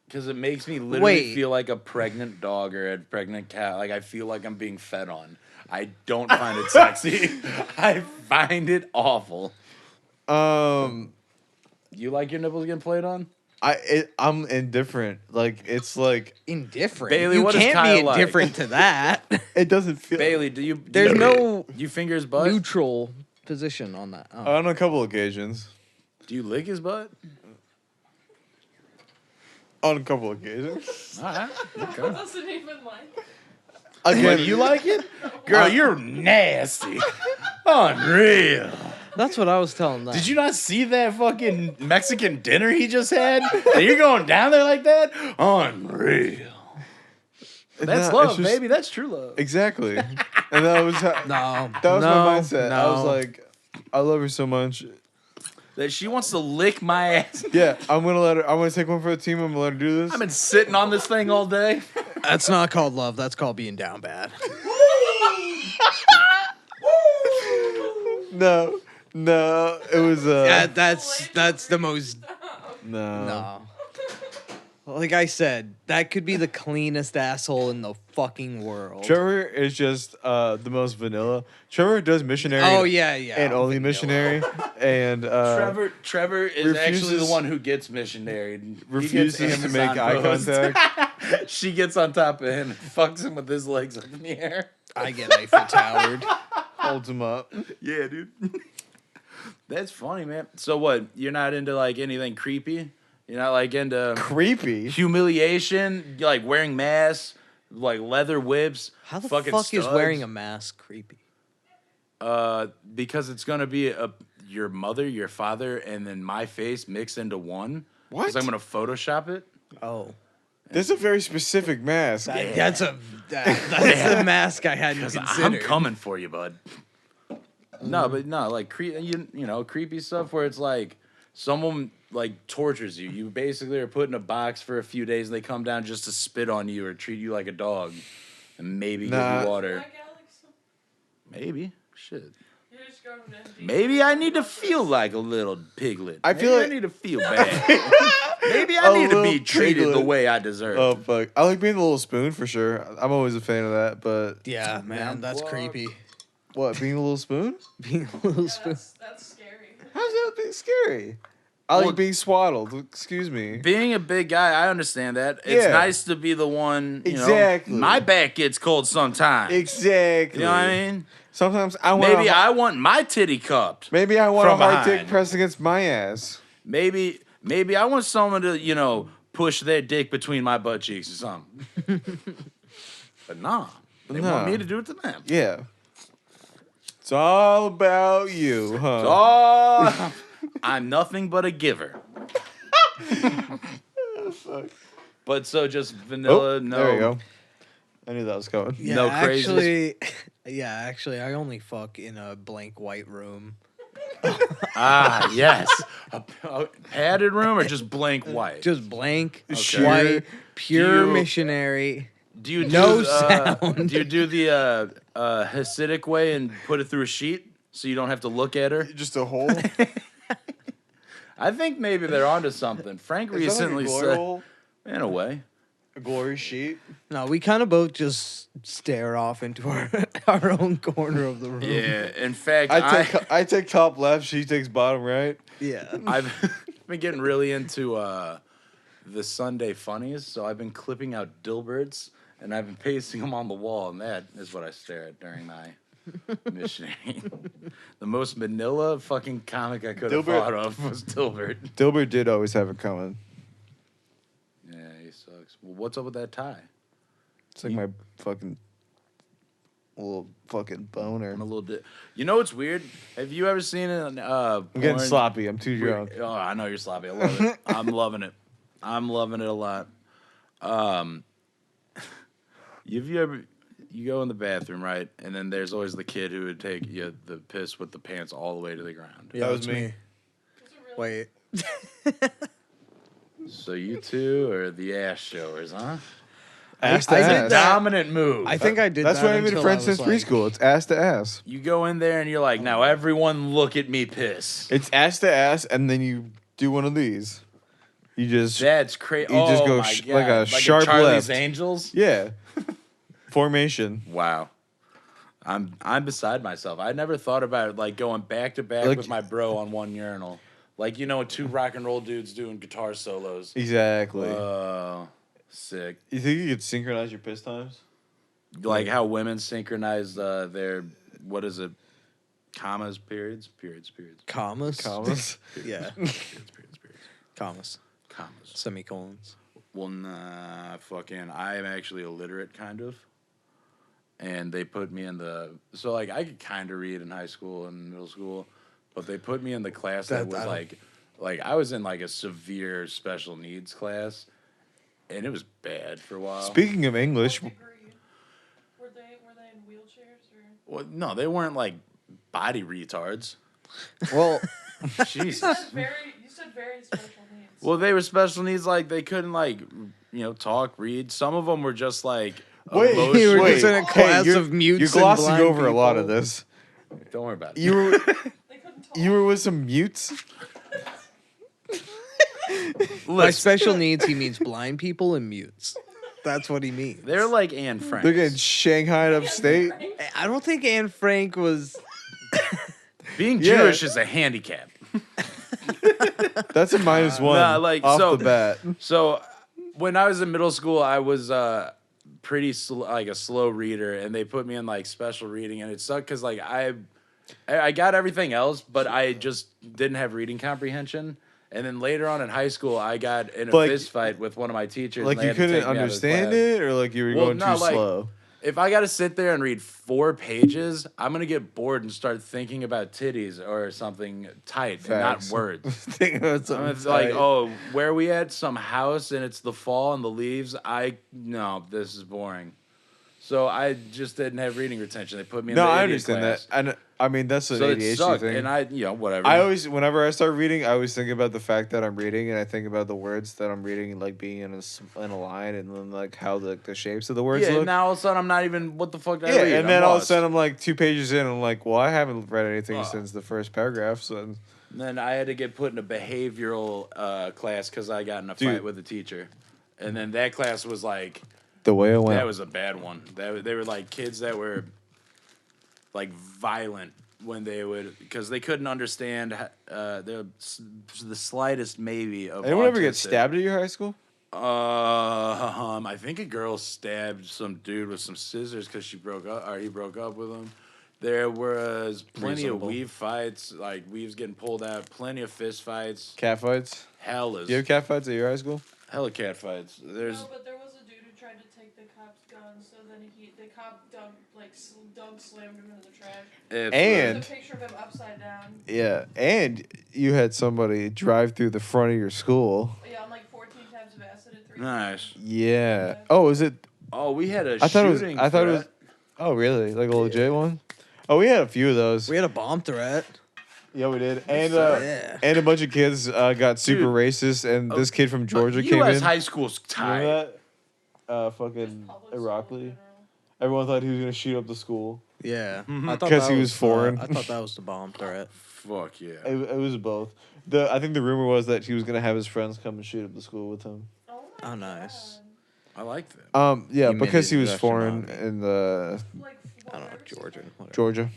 because it makes me literally Wait. feel like a pregnant dog or a pregnant cat. Like I feel like I'm being fed on. I don't find it sexy. I find it awful. You like your nipples getting played on? I'm indifferent. Like it's like Indifferent. Bailey, you what is can't Kyle be like? indifferent to that. it doesn't feel. Bailey, There's no you finger his butt? neutral position on that. Oh. On a couple occasions. Do you lick his butt? On a couple occasions. All right. Okay. Doesn't even like. Again, You like it? Girl, you're nasty. Unreal. That's what I was telling them. Did you not see that fucking Mexican dinner he just had? And you're going down there like that? Unreal. That's Nah, it's love, just- baby. That's true love. Exactly. And that was No. that was no, my mindset. I was no. like, I love her so much. That she wants to lick my ass. Yeah, I'm gonna take one for the team. I'm gonna let her do this. I've been sitting on this thing all day. That's not called love. That's called being down bad. No, it was That's the most. no. No. Like I said, that could be the cleanest asshole in the fucking world. Trevor is just the most vanilla. Trevor does missionary. Oh yeah, and only vanilla. missionary, and Trevor is actually the refuses- one who gets missionary. refuses to make eye contact. She gets on top of him and fucks him with his legs up in the air. I get Eiffel Towered. Holds him up. Yeah, dude. That's funny, man. So what? You're not into like anything creepy? You're not like into Creepy. humiliation? You like wearing masks, like leather whips? How the fucking fuck is studs? wearing a mask creepy? Because it's gonna be your mother, your father, and then my face mixed into one. What? Because I'm gonna Photoshop it. Oh, That's a very specific mask. that's the mask I hadn't Because considered. I'm coming for you, bud. No, but no, like you know, creepy stuff where it's like someone like tortures you. You basically are put in a box for a few days, and they come down just to spit on you or treat you like a dog, and maybe give Nah. you water. That guy? Maybe. Shit. You just go to an empty Maybe I room need to like feel this. like a little piglet. I Maybe feel I like- need to feel bad. Maybe I A need to little be treated the piglet. way I deserve. Oh fuck! I like being the little spoon for sure. I'm always a fan of that. But Yeah, man, I'm that's fucked. creepy. what? Being a little spoon? Being a little Yeah, spoon. that's scary. How's that being scary? I Well- like being swaddled. Excuse me. Being a big guy, I understand that. It's Yeah. nice to be the one, you Exactly. know. My back gets cold sometimes. Exactly. You know what I mean? Sometimes I want. Maybe I want my titty cupped. Maybe I want from a hard dick behind. pressed against my ass. Maybe I want someone to, you know, push their dick between my butt cheeks or something. But nah. They want Nah. me to do it to them. Yeah. It's all about you, huh? Oh, I'm nothing but a giver. Fuck. But so just vanilla, Oh, no. there you go. I knew that was coming. Yeah, No crazies? actually, I only fuck in a blank white room. Ah, yes. A padded room or just blank white? Just blank, Okay. white, pure you- missionary. Do you do, No sound. Do you do the Hasidic way and put it through a sheet so you don't have to look at her? Just a hole. I think maybe they're onto something. Frank recently said, hole? in a way. A glory sheet. No, we kind of both just stare off into our own corner of the room. Yeah. In fact, I take top left. She takes bottom right. Yeah. I've been getting really into the Sunday funnies, so I've been clipping out Dilberts and I've been pasting them on the wall, and that is what I stare at during my missionary. The most Manila fucking comic I could have Dilbert. thought of was Dilbert. Dilbert did always have it coming. Yeah, he sucks. Well, what's up with that tie? It's like my fucking little fucking boner. I'm a little bit. You know what's weird? Have you ever seen it? I'm getting sloppy. I'm too drunk. Oh, I know you're sloppy. I love it. I'm loving it. I'm loving it a lot. You go in the bathroom, right? And then there's always the kid who would take the piss with the pants all the way to the ground. Yeah, That was it's me. Is it really? Wait. So you two are the ass showers, huh? Ass to I did ass. that. Dominant move. I think I did That's that why I've been until friends I was since like, preschool. It's ass to ass. You go in there and you're like, now everyone look at me piss. It's ass to ass, and then you do one of these. You just That's crazy. You just oh go my sh- God. like a sharp Charlie's left. Angels. yeah, formation. Wow. I'm beside myself. I never thought about like going back to back Like- with my bro on one urinal. Like, you know, two rock and roll dudes doing guitar solos. Exactly. Sick. You think you could synchronize your piss times? Like how women synchronize their, what is it? Commas, periods? Periods. commas. Commas. Yeah, Periods. commas, Commas. semicolons. Well, nah, fucking, I am actually illiterate, kind of. And they put me in so like I could kind of read in high school and middle school, but they put me in the class that was like I was in like a severe special needs class, and it was bad for a while. Speaking of English, What degree? Were they in wheelchairs or? Well, no, they weren't like body retards. well, Jesus. You said very special needs. Well, they were special needs, like they couldn't like talk, read. Some of them were just like wait, emotional. You were wait. just in a class you're, of mutes You're and glossing blind over a lot of people. this. Don't worry about it. You were They couldn't talk. you were with some mutes. By special needs, he means blind people and mutes. That's what he means. They're like Anne Frank. They're getting shanghaied upstate. I don't think Anne Frank was. Being Yeah. Jewish is a handicap. That's a -1 Nah, like, off so- the bat. So when I was in middle school, I was pretty like a slow reader, and they put me in like special reading, and it sucked because like I got everything else, but I just didn't have reading comprehension. And then later on in high school, I got in a Like- fist fight with one of my teachers. Like and they you had to couldn't take me out of the understand class. it, or like you were Well, going no, too like- slow. If I got to sit there and read 4 pages, I'm gonna get bored and start thinking about titties or something tight and not Facts. words. Think about something It's like, tight. oh, where are we at? Some house and it's the fall and the leaves. No, this is boring. So I just didn't have reading retention. They put me in No, the I idiot understand class. that. I mean, that's an So it ADHD sucked, thing. and whatever. I always, whenever I start reading, I always think about the fact that I'm reading, and I think about the words that I'm reading, like being in a line, and then like how the shapes of the words yeah. look. Now all of a sudden I'm not even. What the fuck did I Yeah, read? and then I'm all of a lost. sudden I'm like 2 pages in, and I'm like, well, I haven't read anything Oh. since the first paragraph. So And then I had to get put in a behavioral class because I got in a Dude. fight with a teacher, and then that class was like the way it went, that was a bad one. They were like kids that were like violent when they would because they couldn't understand the slightest maybe of anyone ever get autistic. stabbed at your high school? I think a girl stabbed some dude with some scissors because he broke up with him. There was plenty Reasonable. of weave fights, like weaves getting pulled out, plenty of fist fights. Cat fights? Hella You have cat fights at your high school? cat fights. There's No, but there was a dude who tried to take the cop's gun, so then the cop slammed him into the trash. it's, And- There's a picture of him upside down. Yeah, and you had somebody drive through the front of your school. Yeah, on like 14 tabs of acid at 3. nice. Yeah. Oh, is it? Oh, we had a I thought it was. shooting. I thought it was. threat. Oh, really? Like a legit one? Oh, we had a few of those. We had a bomb threat. Yeah, we did. And Yeah. and a bunch of kids got super Dude. racist, and this kid from Georgia came U.S. in. high school's tight. Remember that? Fucking Iraqli. Everyone thought he was gonna shoot up the school. Yeah. Mhm. I thought 'Cause that he was foreign. I thought that was the bomb threat. Fuck yeah. It was both. I think the rumor was that he was gonna have his friends come and shoot up the school with him. Oh, nice. I like that. Yeah, You made because it he was extra foreign naughty. in the Like, I don't know, Georgian. Whatever. Georgia.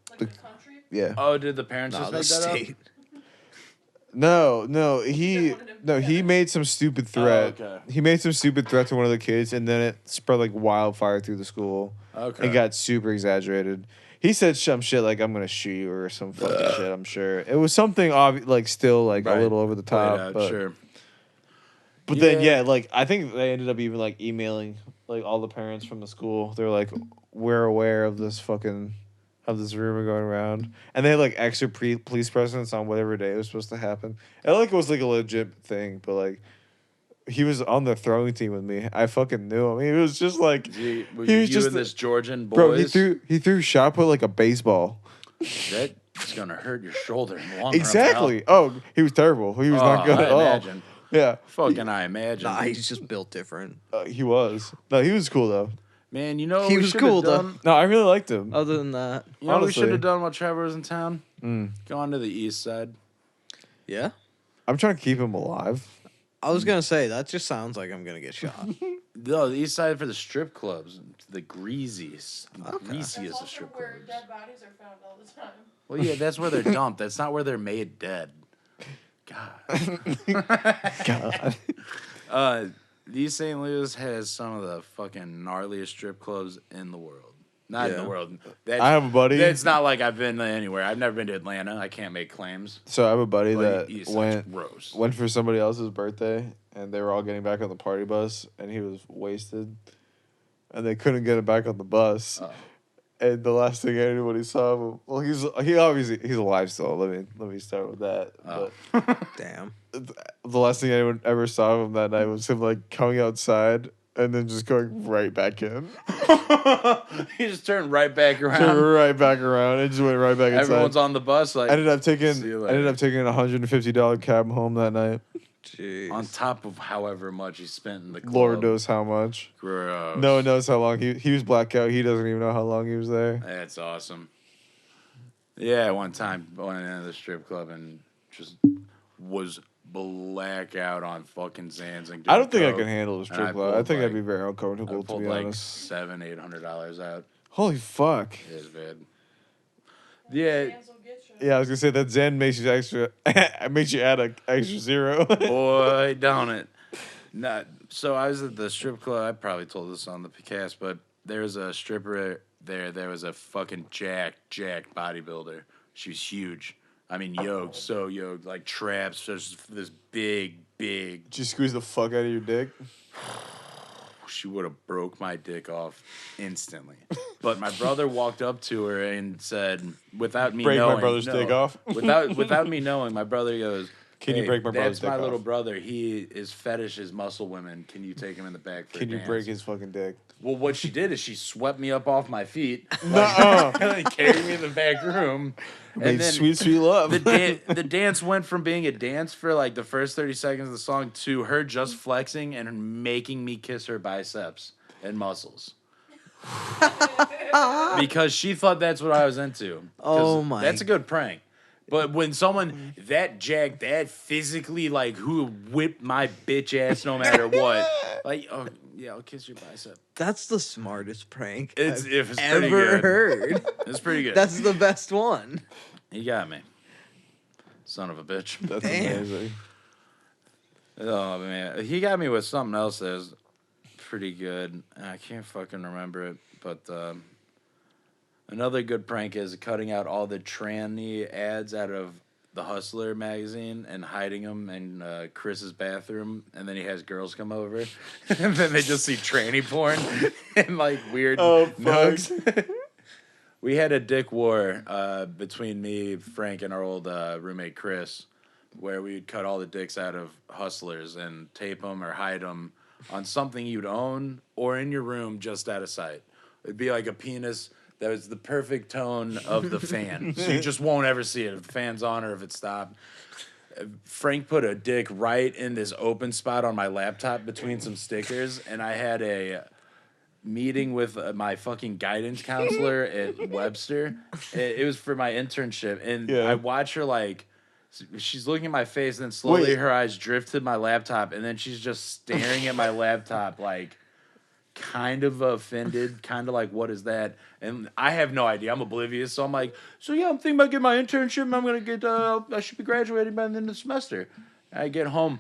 Like the country? Yeah. Oh, did the parents No, just the make that state. No, He he made some stupid threat. okay. He made some stupid threat to one of the kids, and then it spread like wildfire through the school. up? Okay. It got super exaggerated. He said some shit like "I'm gonna shoot you" or some fucking shit. I'm sure it was something like still like Right. a little over the Played top. out, but sure. but then Yeah. like I think they ended up even like emailing like all the parents from the school. They're like, "We're aware of this rumor going around," and they had like extra police presence on whatever day it was supposed to happen. And like it was like a legit thing, but like he was on the throwing team with me. I fucking knew him. He was just like He was was you just and this Georgian bro. boys. He threw shot put like a baseball. That's gonna hurt your shoulder in the long run, Exactly. Oh, he was terrible. He was not good I at all. imagine. Yeah. Fucking I imagine. Nah, he's just built different. He was. No, he was cool though. Man, you know what He we was should cool, have though. done? No, I really liked him. Other than that, You know what we Honestly. should have done while Trevor was in town? Mm. Gone to the east side. yeah. I'm trying to keep him alive. I was gonna say that just sounds like I'm gonna get shot. No, the east side for the strip clubs. The greasiest. The Okay. That's greasiest of also strip where clubs. dead bodies are found all the time. Well, yeah, that's where they're dumped. That's not where they're made dead. God. God. The East St. Louis has some of the fucking gnarliest strip clubs in the world. Not in Yeah. the world. That's, I have a buddy. It's not like I've been anywhere. I've never been to Atlanta. I can't make claims. So I have a buddy But that East Side's went gross. for somebody else's birthday, and they were all getting back on the party bus, and he was wasted, and they couldn't get him back on the bus. Oh. And the last thing anybody saw of him, well, he's alive still. Let me start with that. Oh. Damn. But the last thing anyone ever saw of him that night was him like coming outside and then just going right back in, He just turned right back turned around. right back around, and just went right back inside. Everyone's on the bus like I ended up taking See you a $150 cab home that night. Jeez. on top of however much he spent in the club. Lord knows how much. Gross. No one knows how long he was blackout. He doesn't even know how long he was there. That's awesome. Yeah, one time I went into the strip club and just was blackout on fucking Zans and. I don't think I coke. can handle the And strip I club. I pulled, think I'd like- be very I uncomfortable, to pulled be like honest. $700-800 out. Holy fuck. It is bad. Yeah, Hands will get you. Yeah, I was gonna say that Zen makes you extra. Makes you add an extra zero. boy, don't it? Not so. I was at the strip club. I probably told this on the podcast, but there was a stripper there. There was a fucking jacked bodybuilder. She was huge. I mean, yoked, so yoked, like traps. Just this big. Did you squeeze the fuck out of your dick? She would have broke my dick off instantly. But my brother walked up to her and said, without me Break knowing, my brother's dick off. without me knowing, my brother goes, Can you Hey, break my brother's that's dick my off? little brother. His fetish is muscle women. Can you take him in the back for a Can you dance? break his fucking dick? Well, what she did is she swept me up off my feet, Nuh-uh. carried me in the back room, and Made then sweet love. the dance went from being a dance for like the first 30 seconds of the song to her just flexing and making me kiss her biceps and muscles. Because she thought that's what I was into. 'Cause Oh my- That's a good prank. But when someone that jacked, that physically like who whipped my bitch ass no matter what, like oh yeah, I'll kiss your bicep. That's the smartest prank It's I've pretty ever good. heard. It's pretty good. That's the best one. You got me, son of a bitch. That's Damn. amazing. Oh man, he got me with something else that was pretty good. I can't fucking remember it, but another good prank is cutting out all the tranny ads out of the Hustler magazine and hiding them in Chris's bathroom, and then he has girls come over, and then they just see tranny porn and like weird nooks. We had a dick war between me, Frank, and our old roommate Chris, where we'd cut all the dicks out of Hustlers and tape them or hide them on something you'd own or in your room just out of sight. It'd be like a penis that was the perfect tone of the fan. So you just won't ever see it if the fan's on or if it stopped. Frank put a dick right in this open spot on my laptop between some stickers, and I had a meeting with my fucking guidance counselor at Webster. It was for my internship, and Yeah. I watch her like she's looking at my face, and then slowly Wait. her eyes drift to my laptop, and then she's just staring at my laptop like kind of offended, kind of like, what is that? And I have no idea. I'm oblivious. So I'm like, so yeah, I'm thinking about getting my internship. And I'm going to get, I should be graduating by the end of the semester. I get home.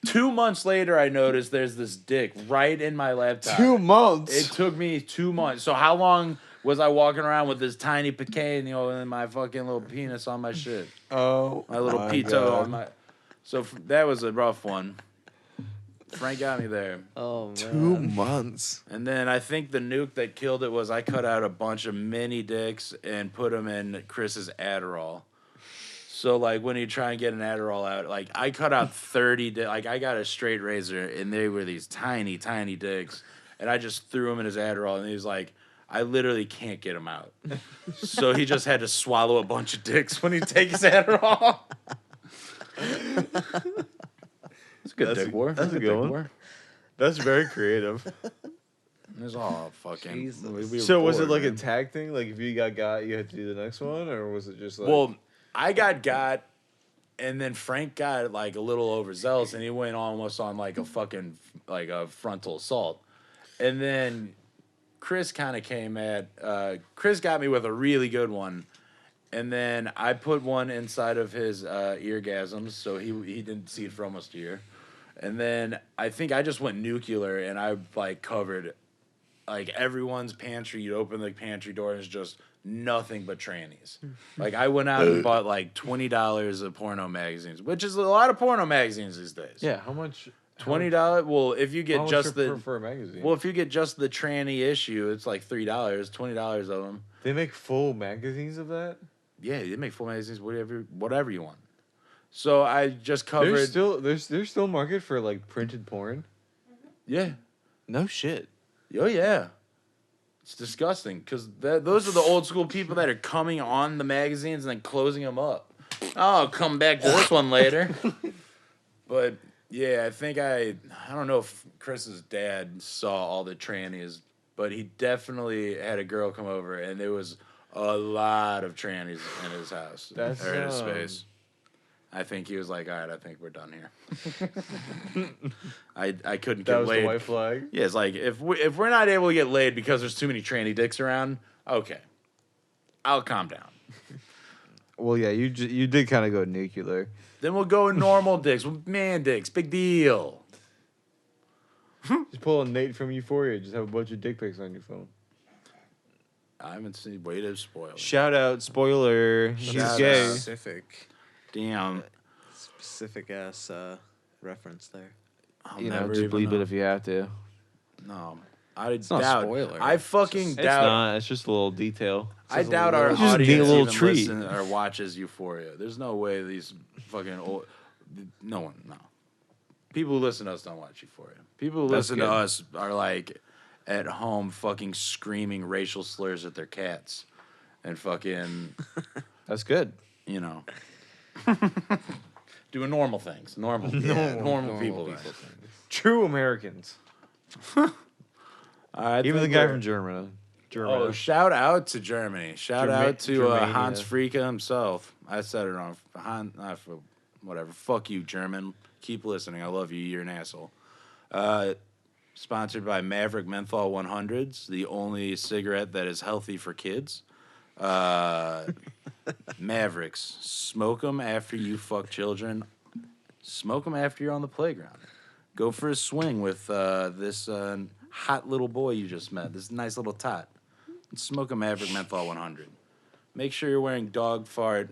2 months later, I notice there's this dick right in my laptop. 2 months. It took me 2 months. So how long was I walking around with this tiny pecan, and my fucking little penis on my shit? Oh, My little pito on my... So that was a rough one. Frank got me there. Oh man. 2 months. And then I think the nuke that killed it was I cut out a bunch of mini dicks and put them in Chris's Adderall. So, like, when you try and get an Adderall out, like, I cut out 30 like, I got a straight razor, and they were these tiny, tiny dicks. And I just threw them in his Adderall, and he was like, I literally can't get them out. So he just had to swallow a bunch of dicks when he takes his Adderall. It's a good dick war. That's a Dick good one. war. That's very creative. It's all fucking. Jesus. we were So was it bored, like a man. tag thing? Like if you got, you had to do the next one, or was it just like? Well, I got, and then Frank got like a little overzealous, and he went almost on like a fucking like a frontal assault, and then Chris kind of came at. Chris got me with a really good one, and then I put one inside of his eargasms, so he didn't see it for almost a year, and then I think I just went nuclear, and I like covered like everyone's pantry. You'd open the pantry door, and it's just nothing but trannies. Like I went out and bought like $20 of porno magazines, which is a lot of porno magazines these days. yeah, how much? $20. Well, if you How get much just the for a magazine? well, if you get just the tranny issue, it's like $3, $20 of them. They make full magazines of that. Yeah, they make full magazines, whatever you want. So I just covered. There's still market for like printed porn. Yeah. No shit. Oh yeah. It's disgusting because those are the old school people that are coming on the magazines and then closing them up. Oh, I'll come back to this one later. But yeah, I think I don't know if Chris's dad saw all the trannies, but he definitely had a girl come over, and there was a lot of trannies in his house or in his space. I think he was like, all right, I think we're done here. I couldn't That get was laid. the white flag. Yeah, it's like if we're not able to get laid because there's too many tranny dicks around, okay, I'll calm down. Well, yeah, you did kind of go nuclear. Then we'll go normal dicks, man dicks, big deal. Just pull a Nate from Euphoria. Just have a bunch of dick pics on your phone. I haven't seen. Way to spoil it. Shout out, spoiler. She's Shout gay. out. Specific ass reference there. I'll You know, never just even bleep know. it if you have to. No, I not a doubt. spoiler. I fucking It's doubt. not. It's just a little detail. I doubt our It's just a neat audience little even treat. listens or watches Euphoria. There's no way these fucking old no one, no. People who listen to us don't watch Euphoria. People who That's listen to good. us are like at home fucking screaming racial slurs at their cats and fucking, That's good. you know, doing normal things. Normal people. things. True Americans. All right, Even the guy from Germany. Oh, shout out to Germany. Shout out to Germania. Hans Fricke himself. I said it wrong. Whatever. Fuck you, German. Keep listening. I love you. You're an asshole. Sponsored by Maverick Menthol 100s, the only cigarette that is healthy for kids. Mavericks. Smoke them after you fuck children. Smoke them after you're on the playground. Go for a swing with this hot little boy you just met. This nice little tot. Smoke a Maverick Menthol 100. Make sure you're wearing dog fart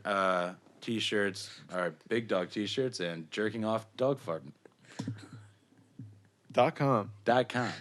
t-shirts, or big dog t-shirts, and jerking off dog fart. .com. .com.